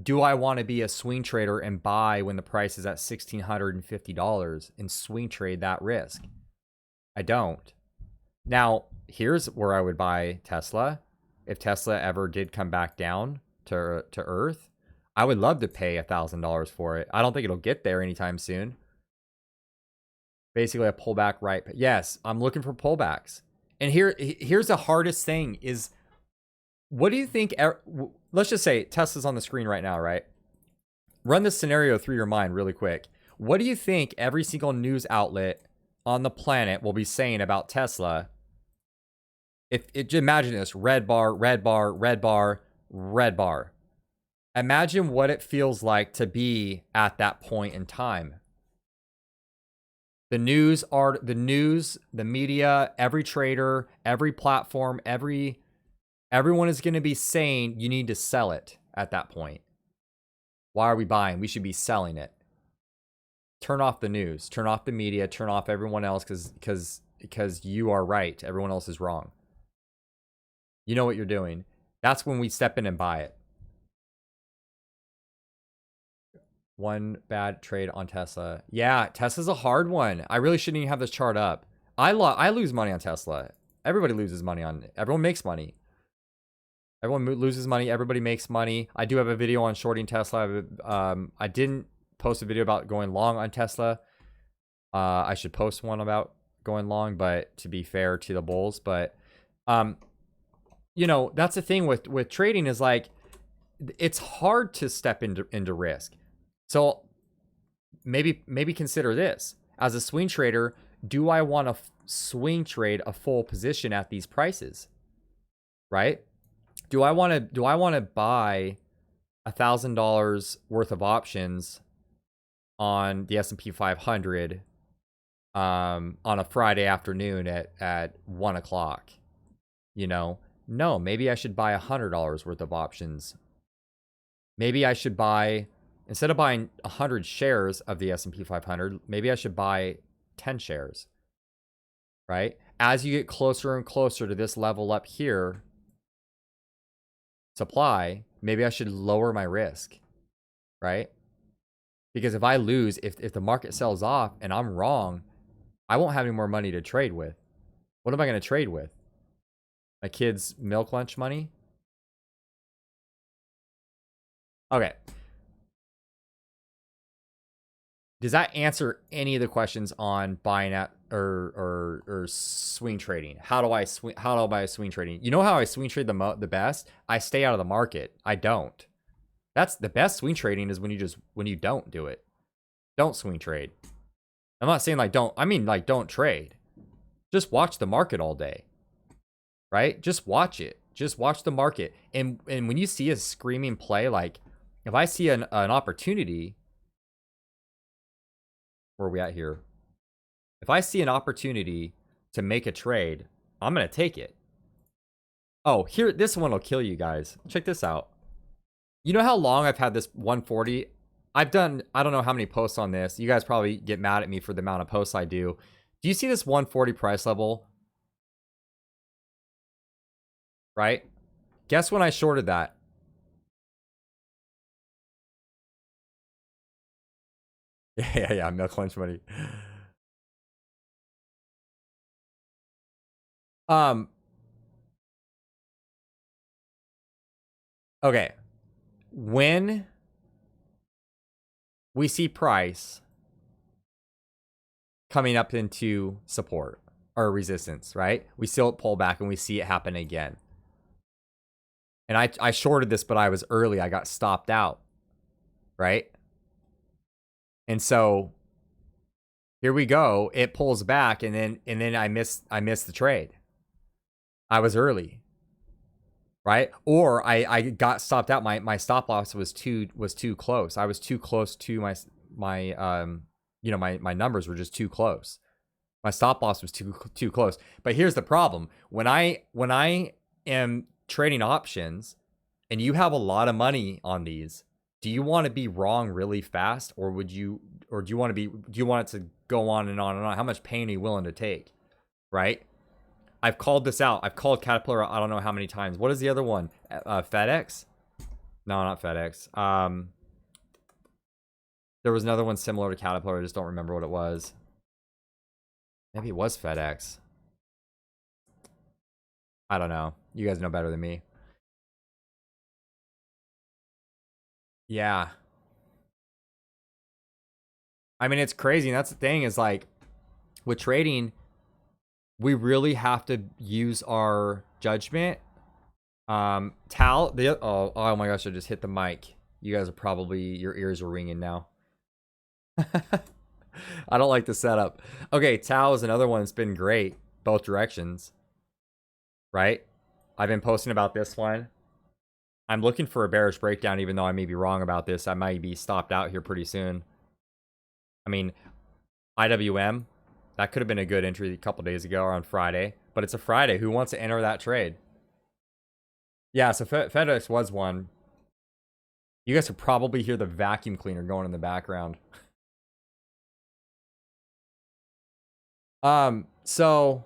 do I want to be a swing trader and buy when the price is at $1,650 and swing trade that risk? I don't. Now, here's where I would buy Tesla. If Tesla ever did come back down to earth, I would love to pay $1,000 for it. I don't think it'll get there anytime soon. Basically a pullback, right? But yes, I'm looking for pullbacks. And here's the hardest thing is, what do you think? Let's just say Tesla's on the screen right now, right? Run this scenario through your mind really quick. What do you think every single news outlet on the planet will be saying about Tesla? Imagine this: red bar, red bar, red bar, red bar. Imagine what it feels like to be at that point in time. The news, the media, every trader, every platform, everyone is going to be saying you need to sell it at that point. Why are we buying? We should be selling it. Turn off the news, turn off the media, turn off everyone else, because you are right. Everyone else is wrong. You know what you're doing. That's when we step in and buy it. One bad trade on Tesla. Yeah, Tesla's a hard one. I really shouldn't even have this chart up. I lose money on Tesla. Everybody loses money on it. Everyone makes money. Everyone loses money. Everybody makes money. I do have a video on shorting Tesla. I didn't post a video about going long on Tesla. I should post one about going long, but to be fair to the bulls. But, you know, that's the thing with trading is like, it's hard to step into risk. So maybe consider this. As a swing trader, do I want to swing trade a full position at these prices? Right? Do I want to buy $1,000 worth of options on the S&P 500 on a Friday afternoon at 1 o'clock? You know, no, maybe I should buy $100 worth of options. Maybe I should buy, instead of buying 100 shares of the S&P 500, maybe I should buy 10 shares, right? As you get closer and closer to this level up here, supply, maybe I should lower my risk, right? Because if I lose, if the market sells off and I'm wrong, I won't have any more money to trade with. What am I going to trade with? My kids' milk lunch money? Okay. Does that answer any of the questions on buying at or swing trading? How do I swing trading? You know how I swing trade the best? I stay out of the market. I don't. That's the best swing trading is when you don't do it. Don't swing trade. I'm not saying like don't. I mean like don't trade. Just watch the market all day. Right? Just watch it. Just watch the market. And when you see a screaming play, like if I see an opportunity, where are we at here? If I see an opportunity to make a trade, I'm going to take it. Oh, here, this one will kill you guys. Check this out. You know how long I've had this 140? I've done, I don't know how many posts on this. You guys probably get mad at me for the amount of posts I do. Do you see this 140 price level? Right? Guess when I shorted that? Yeah, milk lunch money. Okay. When we see price coming up into support or resistance, right? We see it pull back and we see it happen again. And I shorted this, but I was early. I got stopped out, right? And so here we go. It pulls back, and then I missed the trade. I was early, right? Or I got stopped out. My stop loss was too close. I was too close to my you know, my numbers were just too close. My stop loss was too close. But here's the problem: when I am trading options, and you have a lot of money on these, do you want to be wrong really fast, or do you want it to go on and on and on? How much pain are you willing to take, right? I've called this out. I've called Caterpillar I don't know how many times. What is the other one? FedEx? No, not FedEx. There was another one similar to Caterpillar. I just don't remember what it was. Maybe it was FedEx. I don't know. You guys know better than me. Yeah. I mean, it's crazy. And that's the thing is like with trading, we really have to use our judgment. Oh my gosh, I just hit the mic. You guys are probably, your ears are ringing now. I don't like the setup. Okay, Tau is another one that's been great, both directions. Right? I've been posting about this one. I'm looking for a bearish breakdown, even though I may be wrong about this. I might be stopped out here pretty soon. I mean, IWM, that could have been a good entry a couple days ago or on Friday, but it's a Friday. Who wants to enter that trade? Yeah, so FedEx was one. You guys could probably hear the vacuum cleaner going in the background. So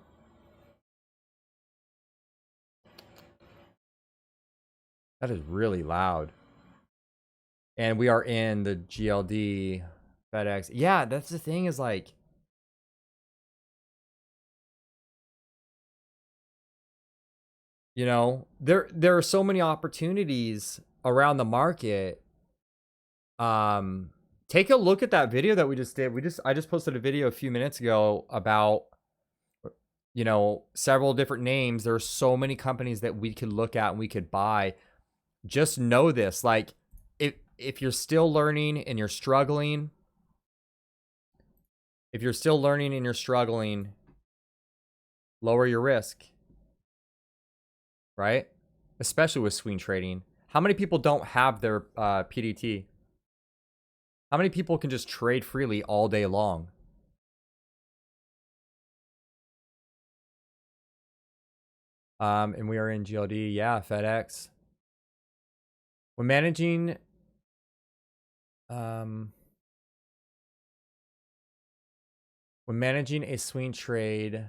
That is really loud. And we are in the GLD FedEx. Yeah, that's the thing is like, you know, there are so many opportunities around the market. Take a look at that video that we just did. I just posted a video a few minutes ago about, you know, several different names. There are so many companies that we could look at and we could buy. Just know this, like, if you're still learning and you're struggling, lower your risk, right? Especially with swing trading. How many people don't have their PDT? How many people can just trade freely all day long? And we are in GLD. Yeah, FedEx. When managing a swing trade,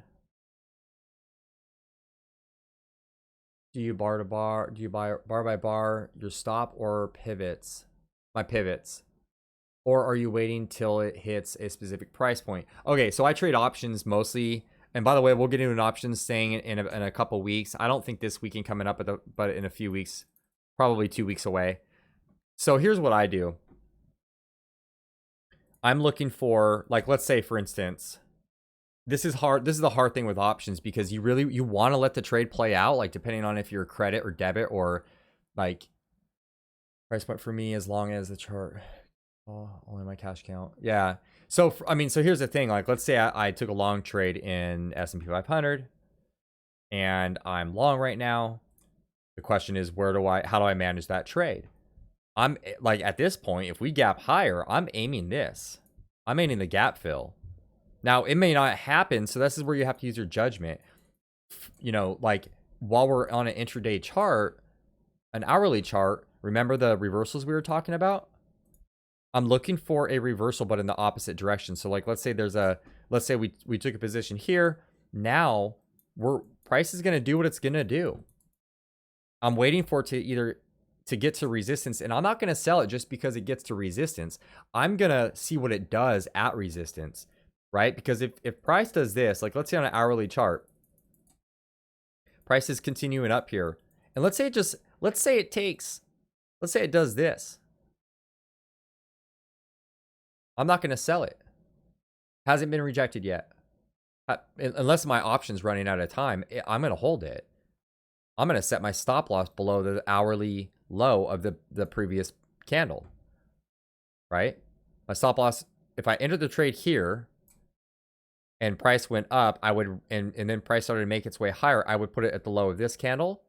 do you bar to bar? Do you buy bar by bar your stop or pivots? My pivots. Or are you waiting till it hits a specific price point? Okay, so I trade options mostly. And by the way, we'll get into an options thing in a couple weeks. I don't think this weekend coming up, but in a few weeks, probably 2 weeks away. So here's what I do. I'm looking for, like, let's say, for instance, this is hard. This is the hard thing with options because you want to let the trade play out, like, depending on if you're credit or debit or, like, price point for me as long as the chart. Oh, only my cash count. Yeah. So, I mean, so here's the thing. Like, let's say I took a long trade in S&P 500 and I'm long right now. The question is, how do I manage that trade? I'm like, at this point, if we gap higher, I'm aiming this. I'm aiming the gap fill. Now, it may not happen. So this is where you have to use your judgment. You know, like, while we're on an intraday chart, an hourly chart, remember the reversals we were talking about? I'm looking for a reversal, but in the opposite direction. So, like, let's say we took a position here. Now, price is going to do what it's going to do. I'm waiting for it to get to resistance, and I'm not going to sell it just because it gets to resistance. I'm going to see what it does at resistance, right? Because if price does this, like, let's say on an hourly chart, price is continuing up here. And let's say it does this. I'm not going to sell it. Hasn't been rejected yet. Unless my option's running out of time, I'm going to hold it. I'm going to set my stop loss below the hourly low of the previous candle. Right? My stop loss, if I entered the trade here and price went up, I would, and then price started to make its way higher, I would put it at the low of this candle.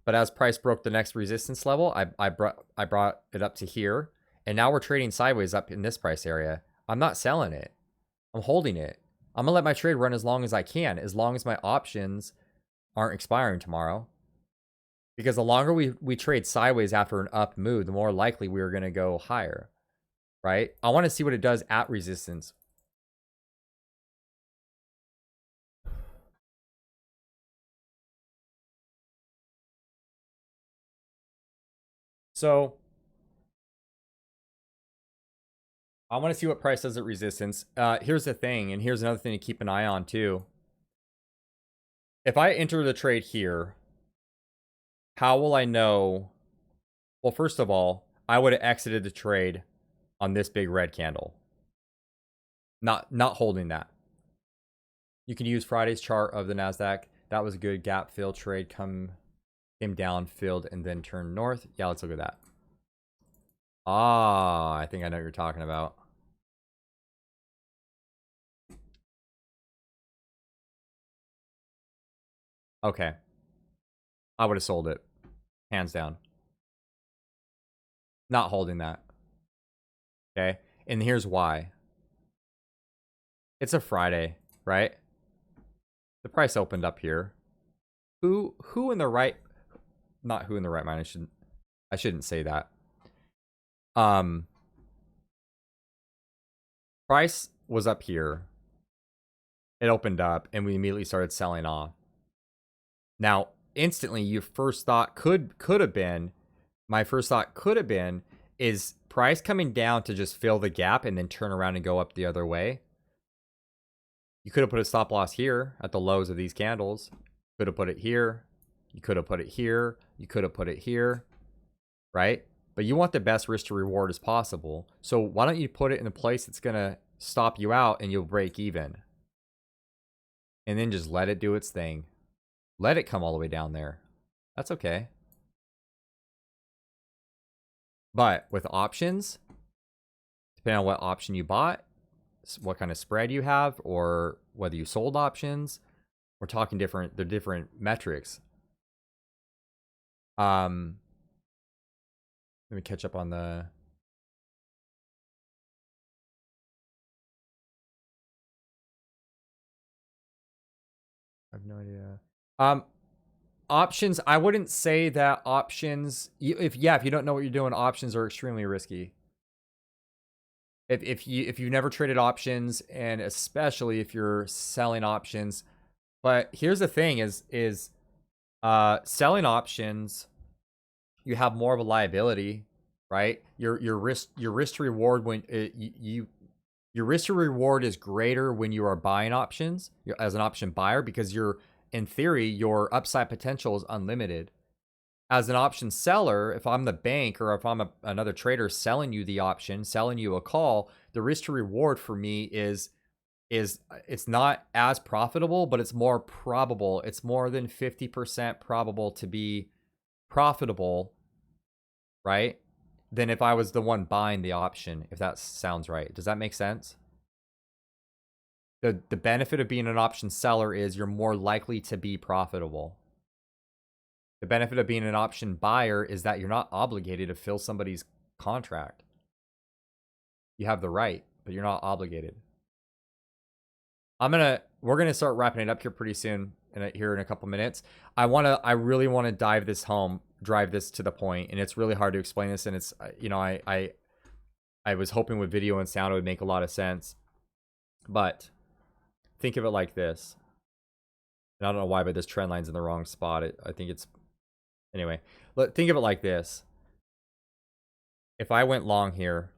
But as price broke the next resistance level, I brought it up to here. And now we're trading sideways up in this price area. I'm not selling it. I'm holding it. I'm going to let my trade run as long as I can, as long as my options aren't expiring tomorrow. Because the longer we trade sideways after an up move, the more likely we are going to go higher. Right? I want to see what it does at resistance. So I want to see what price does at resistance. Here's the thing, and here's another thing to keep an eye on too. If I enter the trade here, how will I know? Well, first of all, I would have exited the trade on this big red candle. Not holding that. You can use Friday's chart of the NASDAQ. That was a good gap fill trade. Came down, filled, and then turned north. Yeah, let's look at that. Ah, I think I know what you're talking about. Okay. I would have sold it. Hands down. Not holding that. Okay. And here's why. It's a Friday, right? The price opened up here. Who in the right, not who in the right mind, I shouldn't say that. Price was up here. It opened up and we immediately started selling off. Now, instantly your first thought could have been, my first thought could have been, is price coming down to just fill the gap and then turn around and go up the other way? You could have put a stop loss here at the lows of these candles. Could have put it here. You could have put it here. You could have put it here, right? But you want the best risk to reward as possible. So why don't you put it in a place that's going to stop you out and you'll break even? And then just let it do its thing. Let it come all the way down there. That's okay. But with options, depending on what option you bought, what kind of spread you have, or whether you sold options, we're talking different, they're different metrics. Let me catch up on the I have no idea. Options, I wouldn't say that options, if you don't know what you're doing, options are extremely risky. If you've never traded options, and especially if you're selling options. But here's the thing is selling options, you have more of a liability, right? Your risk to reward when your risk to reward is greater when you are buying options as an option buyer, because in theory, your upside potential is unlimited. As an option seller, if I'm the bank or if I'm another trader selling you the option, selling you a call, the risk to reward for me is it's not as profitable, but it's more probable. It's more than 50% probable to be profitable, right? Than if I was the one buying the option, if that sounds right. Does that make sense? The benefit of being an option seller is you're more likely to be profitable. The benefit of being an option buyer is that you're not obligated to fill somebody's contract. You have the right, but you're not obligated. We're gonna start wrapping it up here pretty soon, here in a couple minutes. I really want to drive this to the point, and it's really hard to explain this, and it's, I was hoping with video and sound it would make a lot of sense, but think of it like this. And I don't know why, but this trend line's in the wrong spot. I think it's, anyway, think of it like this. If I went long here,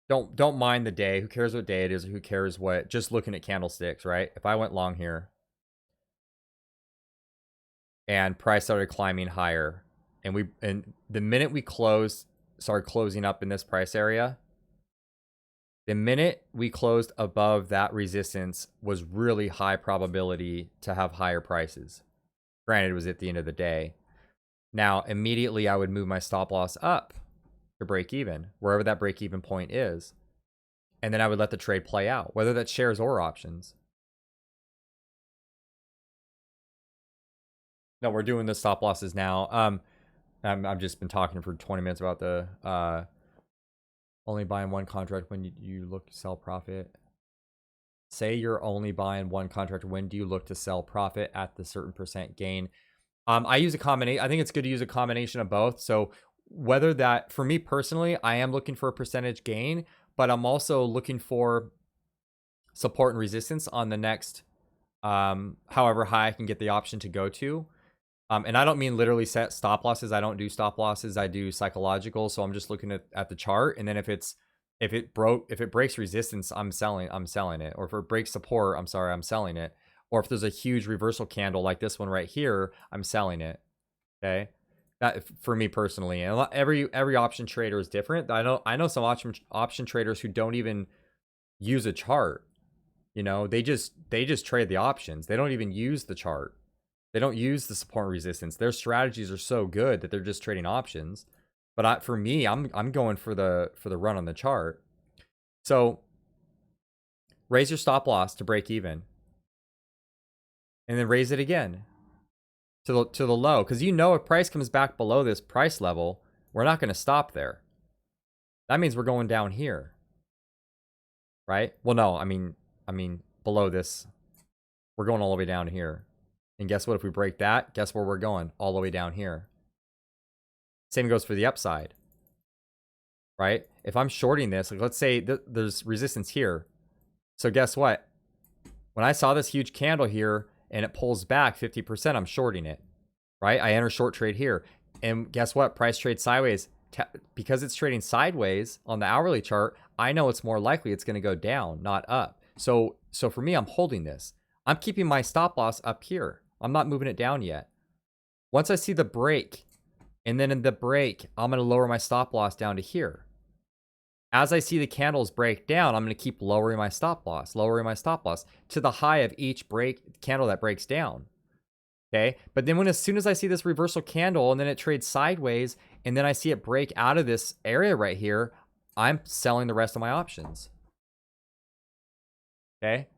don't mind the day. Who cares what day it is? Who cares what? Just looking at candlesticks, right? If I went long here and price started climbing higher, and the minute we started closing up in this price area, the minute we closed above that resistance was really high probability to have higher prices. Granted, it was at the end of the day. Now, immediately I would move my stop loss up to break even, wherever that break even point is. And then I would let the trade play out, whether that's shares or options. No, we're doing the stop losses now. I've just been talking for 20 minutes about the only buying one contract when you look to sell profit. Say you're only buying one contract. When do you look to sell profit at the certain percent gain? I use a combination. I think it's good to use a combination of both. So whether that, for me personally, I am looking for a percentage gain, but I'm also looking for support and resistance on the next, however high I can get the option to go to. And I don't mean literally set stop losses. I don't do stop losses. I do psychological. So I'm just looking at the chart, and then if it breaks resistance, I'm selling it. Or if it breaks support, I'm selling it. Or if there's a huge reversal candle like this one right here, I'm selling it. Okay, that for me personally, and every option trader is different. I know some option traders who don't even use a chart. They just trade the options. They don't even use the chart. They don't use the support and resistance. Their strategies are so good that they're just trading options. But for me, I'm going for the run on the chart. So raise your stop loss to break even, and then raise it again to the low, because if price comes back below this price level, we're not going to stop there. That means we're going down here, right? Well, no, I mean below this, we're going all the way down here. And guess what? If we break that, guess where we're going? All the way down here. Same goes for the upside, right? If I'm shorting this, like let's say there's resistance here. So guess what? When I saw this huge candle here and it pulls back 50%, I'm shorting it, right? I enter short trade here. And guess what? Price trades sideways. Because it's trading sideways on the hourly chart, I know it's more likely it's going to go down, not up. So for me, I'm holding this. I'm keeping my stop loss up here. I'm not moving it down yet. Once I see the break, and then in the break, I'm going to lower my stop loss down to here. As I see the candles break down, I'm going to keep lowering my stop loss to the high of each candle that breaks down. Okay. But then as soon as I see this reversal candle and then it trades sideways and then I see it break out of this area right here, I'm selling the rest of my options. Okay.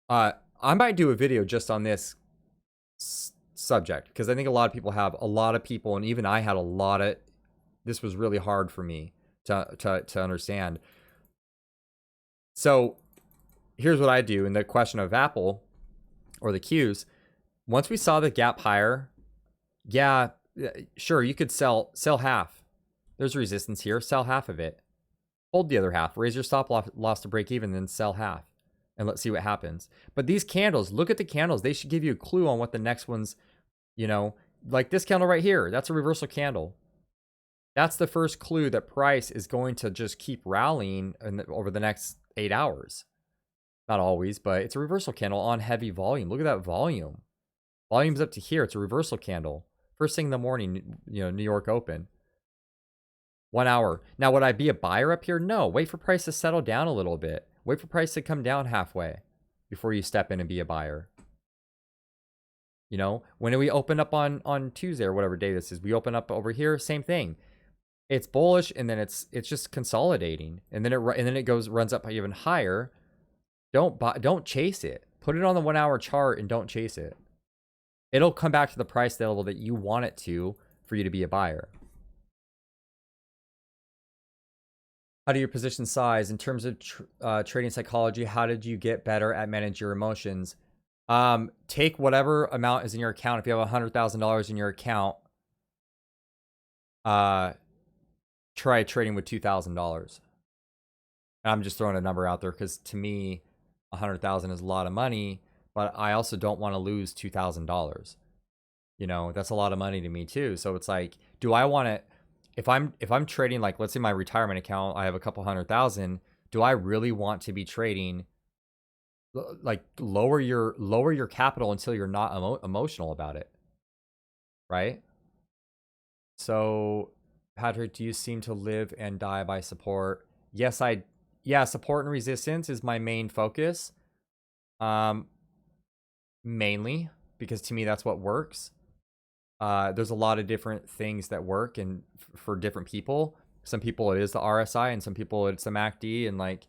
I might do a video just on this subject because I think a lot of people, and even I had a lot of, this was really hard for me to understand. So here's what I do in the question of Apple or the Qs. Once we saw the gap higher, yeah, sure, you could sell half. There's resistance here, sell half of it. Hold the other half, raise your stop loss to break even, then sell half. And let's see what happens. But these candles, look at the candles. They should give you a clue on what the next one's, you know, like this candle right here. That's a reversal candle. That's the first clue that price is going to just keep rallying over the next 8 hours. Not always, but it's a reversal candle on heavy volume. Look at that volume. Volume's up to here. It's a reversal candle. First thing in the morning, you know, New York open. 1 hour. Now, would I be a buyer up here? No. Wait for price to settle down a little bit. Wait for price to come down halfway before you step in and be a buyer. You know, when we open up on Tuesday or whatever day this is, we open up over here, same thing. It's bullish and then it's just consolidating, and then it runs up even higher. Don't chase it. Put it on the 1 hour chart and don't chase it. It'll come back to the price level that you want it to for you to be a buyer. How do your position size in terms of trading psychology? How did you get better at manage your emotions? Take whatever amount is in your account. If you have $100,000 in your account, try trading with $2,000. I'm just throwing a number out there because to me, 100,000 is a lot of money, but I also don't want to lose $2,000. You know, that's a lot of money to me too. So it's like, do I want to, if I'm trading, like, let's say my retirement account, I have a couple 100,000. Do I really want to be trading, like, lower your capital until you're not emotional about it, right? So, Patrick, do you seem to live and die by support? Yes, yeah, support and resistance is my main focus. Mainly because to me that's what works. There's a lot of different things that work, and for different people. Some people it is the RSI, and some people it's the MACD, and like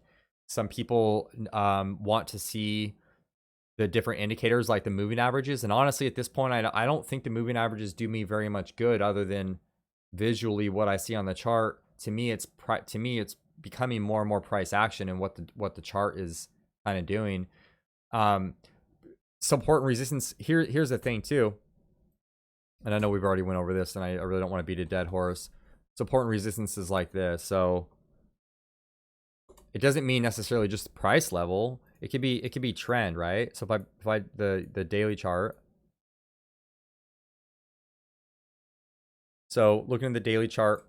some people want to see the different indicators like the moving averages. And honestly, at this point, I don't think the moving averages do me very much good, other than visually what I see on the chart. To me, it's becoming more and more price action and what the chart is kind of doing. Support and resistance. Here's the thing too. And I know we've already went over this, and I really don't want to beat a dead horse. Support and resistance is like this. So it doesn't mean necessarily just price level. It could be trend, right? So if I the daily chart. So looking at the daily chart,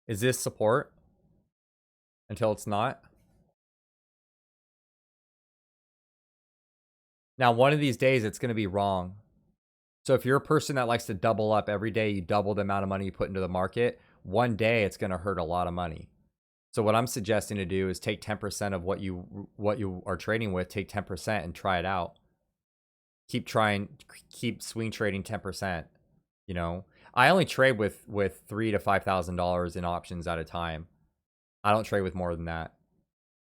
is this support until it's not? Now, one of these days, it's going to be wrong. So if you're a person that likes to double up every day, you double the amount of money you put into the market, one day it's going to hurt a lot of money. So what I'm suggesting to do is take 10% of what you are trading with, take 10% and try it out. Keep swing trading 10%. You know, I only trade with $3,000 to $5,000 in options at a time. I don't trade with more than that.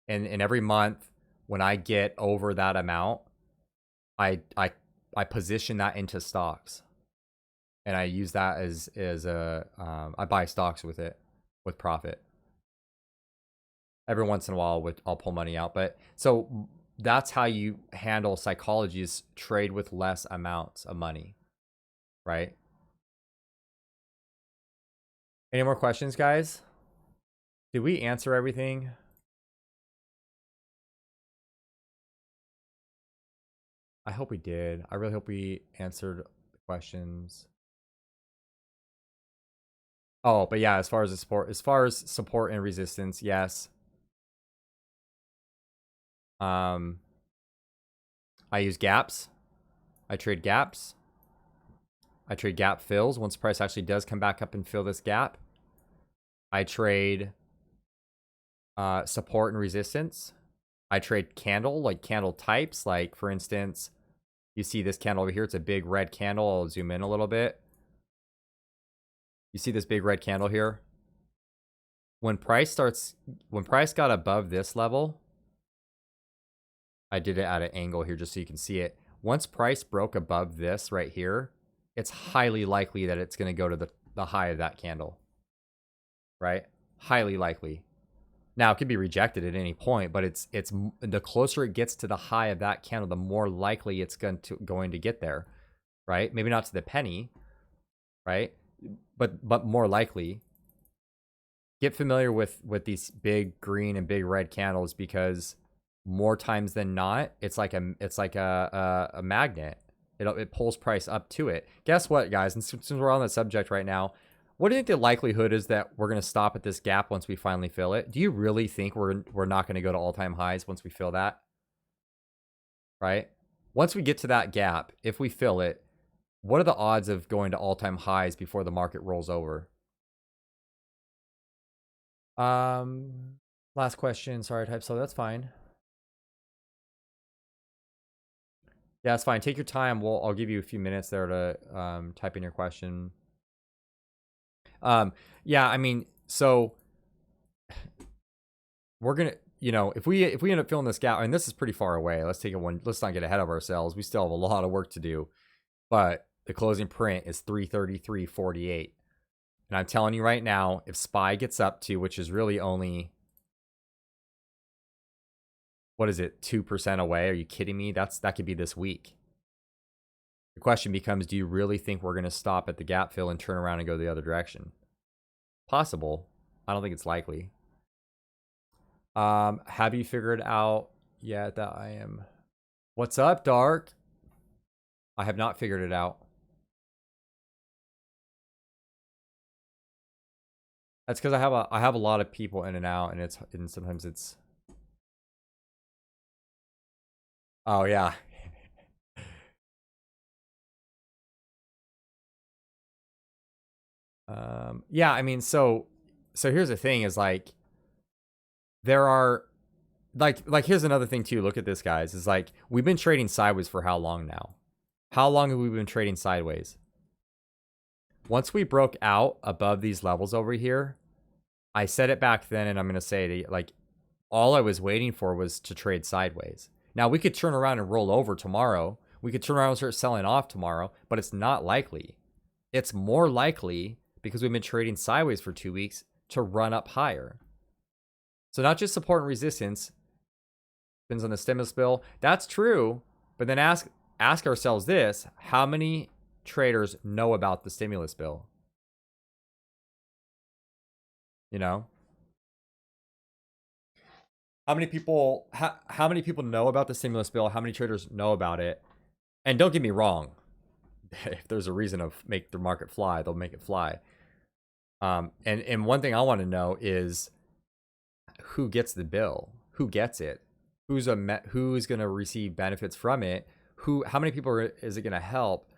And every month when I get over that amount, I position that into stocks, and I use that as a I buy stocks with it with profit. Every once in a while, I'll pull money out, but so that's how you handle psychology: is trade with less amounts of money, right? Any more questions, guys? Did we answer everything? I hope we did. I really hope we answered the questions. Oh, but yeah, as far as support and resistance, yes. I use gaps. I trade gaps. I trade gap fills once price actually does come back up and fill this gap. I trade support and resistance. I trade candle, like candle types. Like, for instance, you see this candle over here. It's a big red candle. I'll zoom in a little bit. You see this big red candle here? When price got above this level, I did it at an angle here just so you can see it. Once price broke above this right here, it's highly likely that it's going to go to the high of that candle. Right? Highly likely. Now, it could be rejected at any point, but it's the closer it gets to the high of that candle, the more likely it's going to get there, right? Maybe not to the penny, right? But more likely. Get familiar with these big green and big red candles, because more times than not, it's like a magnet. It pulls price up to it. Guess what, guys? And since we're on the subject right now, what do you think the likelihood is that we're going to stop at this gap once we finally fill it? Do you really think we're not going to go to all-time highs once we fill that? Right? Once we get to that gap, if we fill it, what are the odds of going to all-time highs before the market rolls over? Last question. Sorry, I typed slow. That's fine. Yeah, it's fine. Take your time. I'll give you a few minutes there to type in your question. Yeah, I mean, so we're gonna, if we end up filling this gap, and this is pretty far away. Let's not get ahead of ourselves. We still have a lot of work to do, but the closing print is 333.48, and I'm telling you right now, if SPY gets up to, which is really only, what is it, 2% away? Are you kidding me? That could be this week. The question becomes, do you really think we're going to stop at the gap fill and turn around and go the other direction? Possible. I don't think it's likely. Have you figured out yet that I am... What's up, Dark? I have not figured it out. That's because I have a lot of people in and out, and sometimes it's... Oh, yeah. Yeah, I mean, so here's the thing is, like, there are, like here's another thing too. Look at this, guys. Is like, we've been trading sideways for how long now? How long have we been trading sideways? Once we broke out above these levels over here, I said it back then, and I'm going to say it, like, all I was waiting for was to trade sideways. Now, we could turn around and roll over tomorrow. We could turn around and start selling off tomorrow, but it's not likely. It's more likely, because we've been trading sideways for 2 weeks, to run up higher. So not just support and resistance. Depends on the stimulus bill. That's true. But then ask ourselves this. How many traders know about the stimulus bill? How many people know about the stimulus bill? How many traders know about it? And don't get me wrong. If there's a reason to make the market fly, they'll make it fly. And one thing I want to know is, who gets the bill? Who gets it? Who's going to receive benefits from it? How many people is it going to help?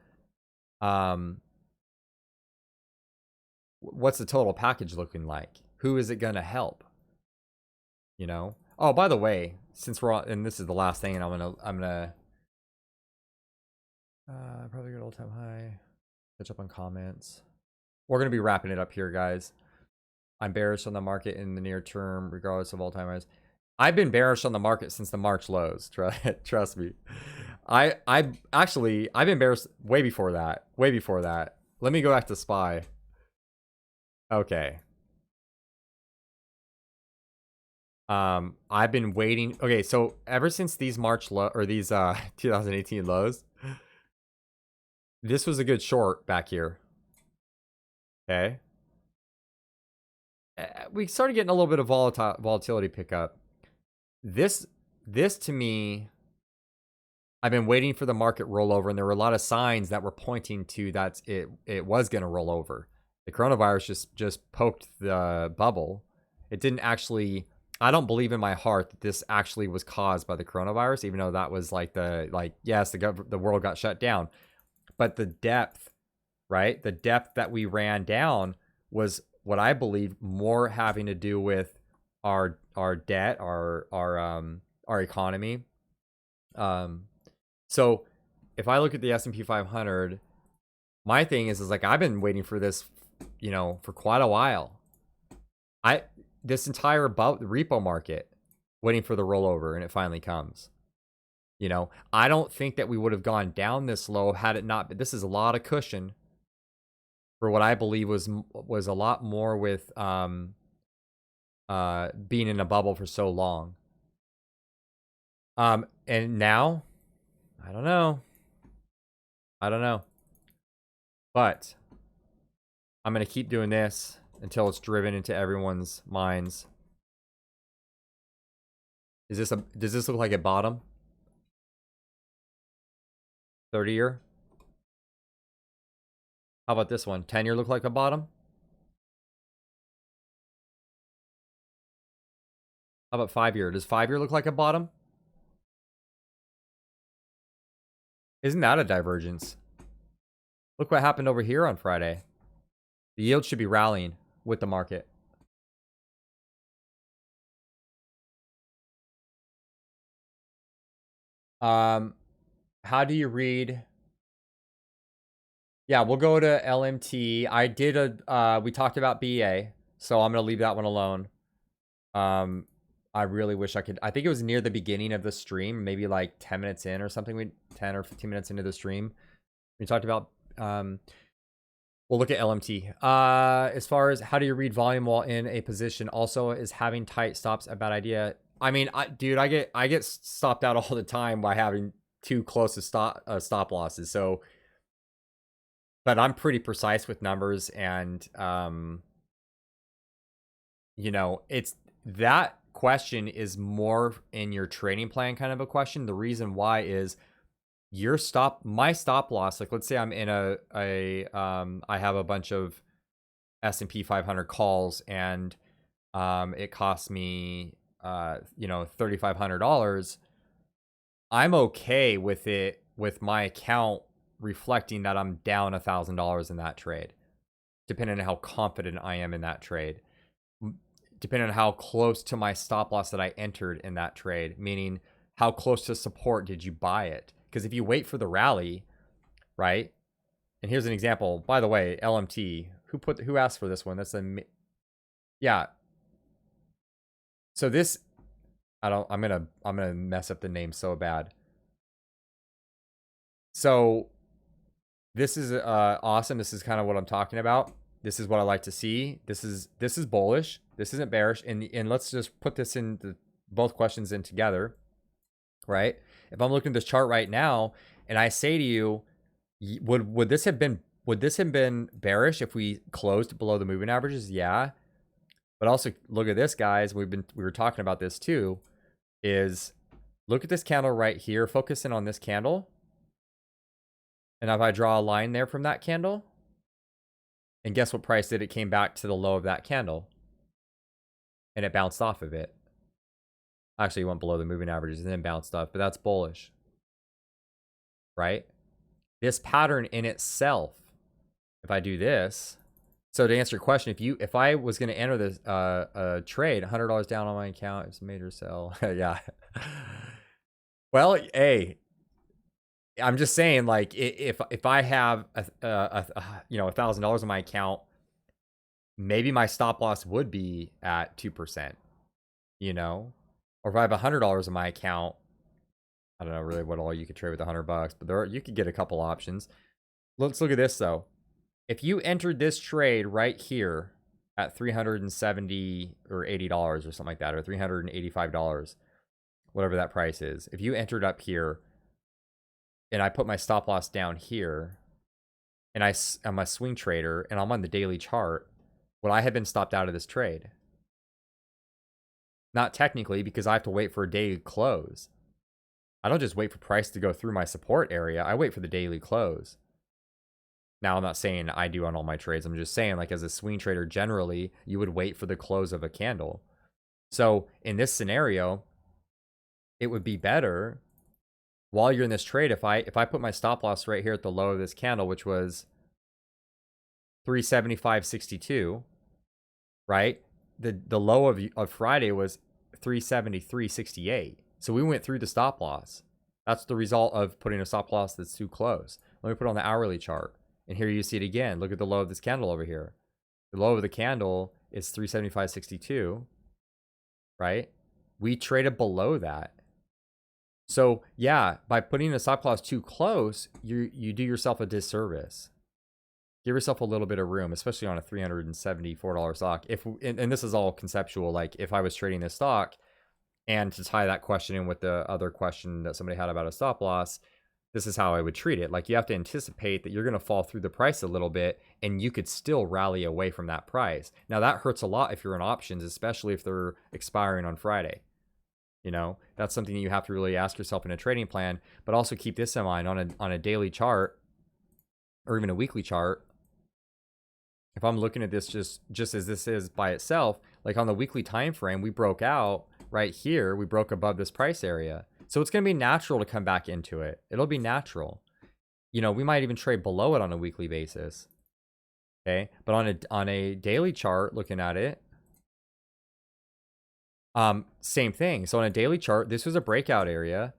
What's the total package looking like? Who is it going to help? Oh, by the way, since we're on, and this is the last thing, and I'm gonna probably go to all-time high. Catch up on comments. We're gonna be wrapping it up here, guys. I'm bearish on the market in the near term, regardless of all-time highs. I've been bearish on the market since the March lows. Trust me. I've been bearish way before that. Way before that. Let me go back to SPY. Okay. I've been waiting. Okay, so ever since these March low, or these 2018 lows, this was a good short back here. Okay. We started getting a little bit of volatility pickup. This to me, I've been waiting for the market rollover, and there were a lot of signs that were pointing to that it was going to roll over. The coronavirus just poked the bubble. It didn't actually. I don't believe in my heart that this actually was caused by the coronavirus, even though that was yes, the world got shut down, but the depth, right? The depth that we ran down was what I believe more having to do with our debt, our economy. So if I look at the S&P 500, my thing is like I've been waiting for this, for quite a while. This entire repo market waiting for the rollover, and it finally comes. I don't think that we would have gone down this low had it not been. This is a lot of cushion for what I believe was a lot more with being in a bubble for so long. And now, I don't know. But I'm going to keep doing this until it's driven into everyone's minds. Does this look like a bottom? 30-year? How about this one? 10-year look like a bottom? How about 5-year? Does 5-year look like a bottom? Isn't that a divergence? Look what happened over here on Friday. The yield should be rallying with the market. How do you read? Yeah, we'll go to LMT. I did we talked about BA, so I'm gonna leave that one alone. I really wish I could. I think it was near the beginning of the stream, maybe like 10 minutes in or something. 10 or 15 minutes into the stream, we talked about. We'll look at LMT. As far as how do you read volume while in a position, also is having tight stops a bad idea? I mean, dude, I get stopped out all the time by having too close to stop losses. So, but I'm pretty precise with numbers, and it's that question is more in your trading plan kind of a question. The reason why is my stop loss, like let's say I'm in I have a bunch of S&P 500 calls, and it costs me $3,500. I'm okay with it, with my account reflecting that I'm down $1,000 in that trade, depending on how confident I am in that trade, depending on how close to my stop loss that I entered in that trade, meaning how close to support did you buy it? Because if you wait for the rally, right? And here's an example. By the way, LMT. Who asked for this one? Yeah. So this, I'm gonna mess up the name so bad. So this is awesome. This is kind of what I'm talking about. This is what I like to see. This is bullish. This isn't bearish. And let's just put this in both questions in together, right? If I'm looking at this chart right now and I say to you, would this have been bearish if we closed below the moving averages? Yeah. But also look at this, guys. We were talking about this too, is look at this candle right here, focusing on this candle. And if I draw a line there from that candle, and guess what price did it? Came back to the low of that candle, and it bounced off of it. Actually, it went below the moving averages and then bounced up, but that's bullish, right? This pattern in itself, if I do this, so to answer your question, if I was going to enter this trade, $100 down on my account, it's a major sell. Yeah. Well, hey, I'm just saying, like, if I have $1,000 in my account, maybe my stop loss would be at 2%, or if I have $100 in my account, I don't know really what all you could trade with $100, but you could get a couple options. Let's look at this though. If you entered this trade right here at $370 or $80 or something like that, or $385, whatever that price is, if you entered up here, and I put my stop loss down here, and I'm a swing trader, and I'm on the daily chart, would I have been stopped out of this trade? Not technically, because I have to wait for a day to close. I don't just wait for price to go through my support area. I wait for the daily close. Now, I'm not saying I do on all my trades. I'm just saying, like, as a swing trader, generally, you would wait for the close of a candle. So in this scenario, it would be better while you're in this trade, if I put my stop loss right here at the low of this candle, which was 375.62, right? The low of Friday was 373.68. So we went through the stop loss. That's the result of putting a stop loss that's too close. Let me put it on the hourly chart. And here you see it again. Look at the low of this candle over here. The low of the candle is 375.62, right? We traded below that. So yeah, by putting a stop loss too close, you do yourself a disservice. Give yourself a little bit of room, especially on a $374 stock. And this is all conceptual, like if I was trading this stock, and to tie that question in with the other question that somebody had about a stop loss, this is how I would treat it. Like, you have to anticipate that you're going to fall through the price a little bit, and you could still rally away from that price. Now, that hurts a lot if you're in options, especially if they're expiring on Friday. You know, that's something that you have to really ask yourself in a trading plan, but also keep this in mind on a daily chart or even a weekly chart. If I'm looking at this just as this is by itself, like on the weekly time frame, we broke out right here. We broke above this price area. So it's going to be natural to come back into it. It'll be natural. You know, we might even trade below it on a weekly basis. Okay? But on a daily chart, looking at it, same thing. So on a daily chart, this was a breakout area.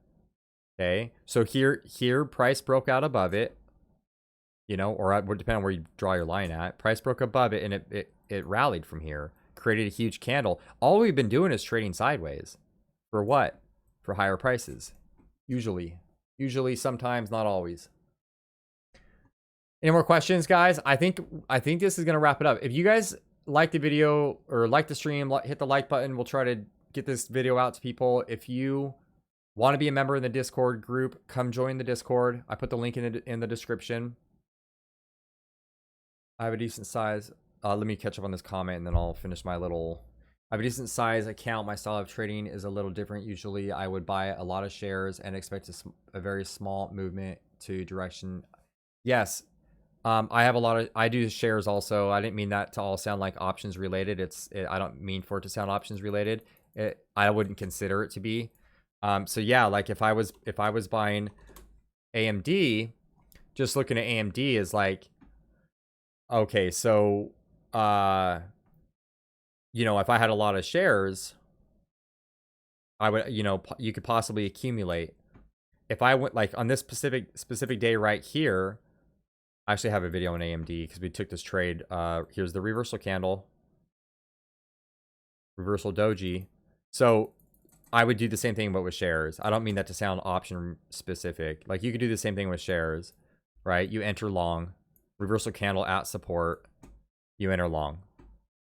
Okay. So here price broke out above it, you know, or depending on where you draw your line at. Price broke above it, and it rallied from here, created a huge candle. All we've been doing is trading sideways. For what? For higher prices. Usually, sometimes, not always. Any more questions, guys? I think this is gonna wrap it up. If you guys like the video or like the stream, hit the like button. We'll try to get this video out to people. If you want to be a member in the Discord group, come join the Discord. I put the link in the description. I have a decent size. Let me catch up on this comment, and then I'll finish my little. I have a decent size account. My style of trading is a little different. Usually, I would buy a lot of shares and expect a very small movement to direction. Yes. I have a lot of, I do shares also. I didn't mean that to all sound like options related. I don't mean for it to sound options related. I wouldn't consider it to be. So yeah, like if I was buying AMD, just looking at AMD is like, okay, so, you know, if I had a lot of shares, I would, you know, you could possibly accumulate. If I went like on this specific day right here, I actually have a video on AMD because we took this trade. Here's the reversal candle. Reversal doji. So I would do the same thing but with shares. I don't mean that to sound option specific. Like, you could do the same thing with shares, right? You enter long. Reversal candle at support. You enter long.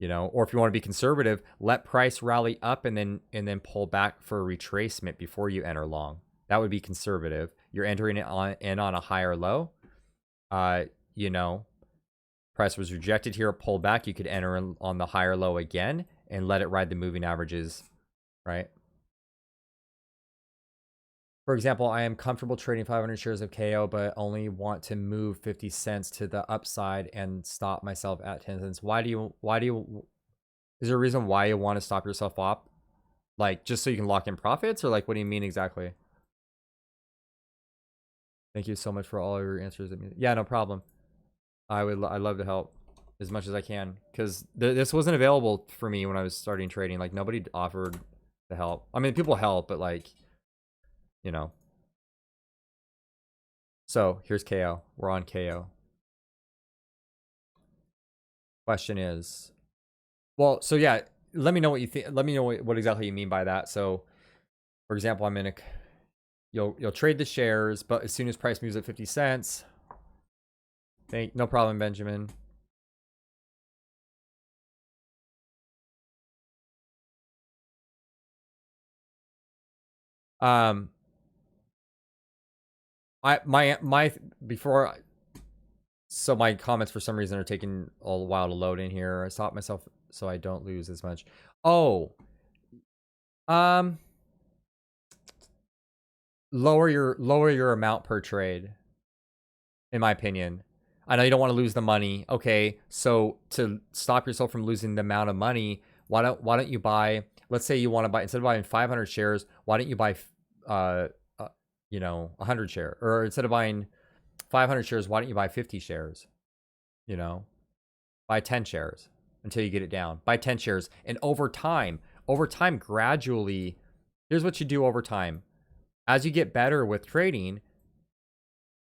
You know, or if you want to be conservative, let price rally up and then pull back for a retracement before you enter long. That would be conservative. You're entering it on a higher low. You know, price was rejected here, pull back. You could enter on the higher low again and let it ride the moving averages, right? For example, I am comfortable trading 500 shares of KO, but only want to move 50 cents to the upside and stop myself at 10 cents. Why do you, is there a reason why you want to stop yourself up? Like, just so you can lock in profits, or like, what do you mean exactly? Thank you so much for all your answers. Yeah, no problem. I'd love to help as much as I can, because this wasn't available for me when I was starting trading. Like, nobody offered to help. I mean, people help, but like, you know. So here's KO. We're on KO. Question is, well, so yeah, let me know what you think. Let me know what exactly you mean by that. So, for example, I'm in a, you'll trade the shares, but as soon as price moves at 50 cents, no problem, Benjamin. So my comments for some reason are taking a while to load in here. I stopped myself so I don't lose as much. Oh, lower your amount per trade, in my opinion. I know you don't want to lose the money. Okay, so to stop yourself from losing the amount of money, why don't you buy, let's say you want to buy, instead of buying 500 shares, why don't you buy 100 shares? Or instead of buying 500 shares, why don't you buy 50 shares? Buy 10 shares until you get it down. Buy 10 shares. And over time, gradually, here's what you do over time. As you get better with trading,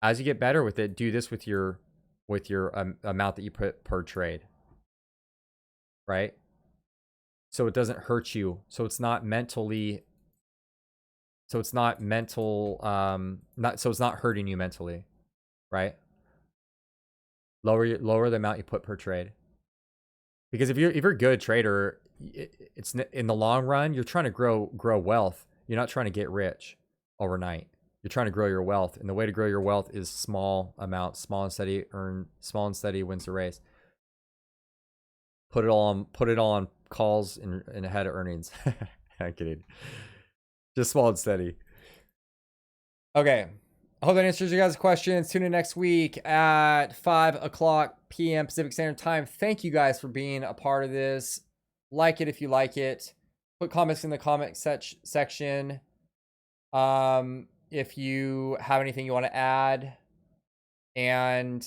as you get better with it, do this with your amount that you put per trade, right? So it doesn't hurt you. So it's not mentally, so it's not hurting you mentally, right? Lower the amount you put per trade. Because if you're a good trader, it's in the long run, you're trying to grow wealth. You're not trying to get rich overnight. You're trying to grow your wealth, and the way to grow your wealth is small amounts, small and steady wins the race. Put it all on calls and ahead of earnings. I'm kidding. Just small and steady. Okay. I hope that answers your guys' questions. Tune in next week at 5:00 p.m. Pacific Standard Time. Thank you guys for being a part of this. Like it if you like it. Put comments in the comment section. If you have anything you want to add. And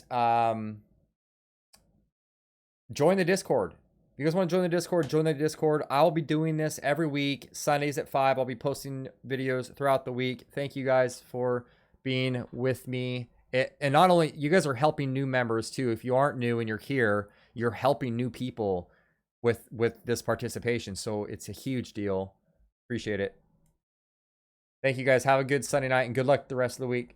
join the Discord. If you guys want to join the Discord, join the Discord. I'll be doing this every week, Sundays at 5. I'll be posting videos throughout the week. Thank you guys for being with me. And not only, you guys are helping new members too. If you aren't new and you're here, you're helping new people with this participation. So it's a huge deal. Appreciate it. Thank you guys. Have a good Sunday night and good luck the rest of the week.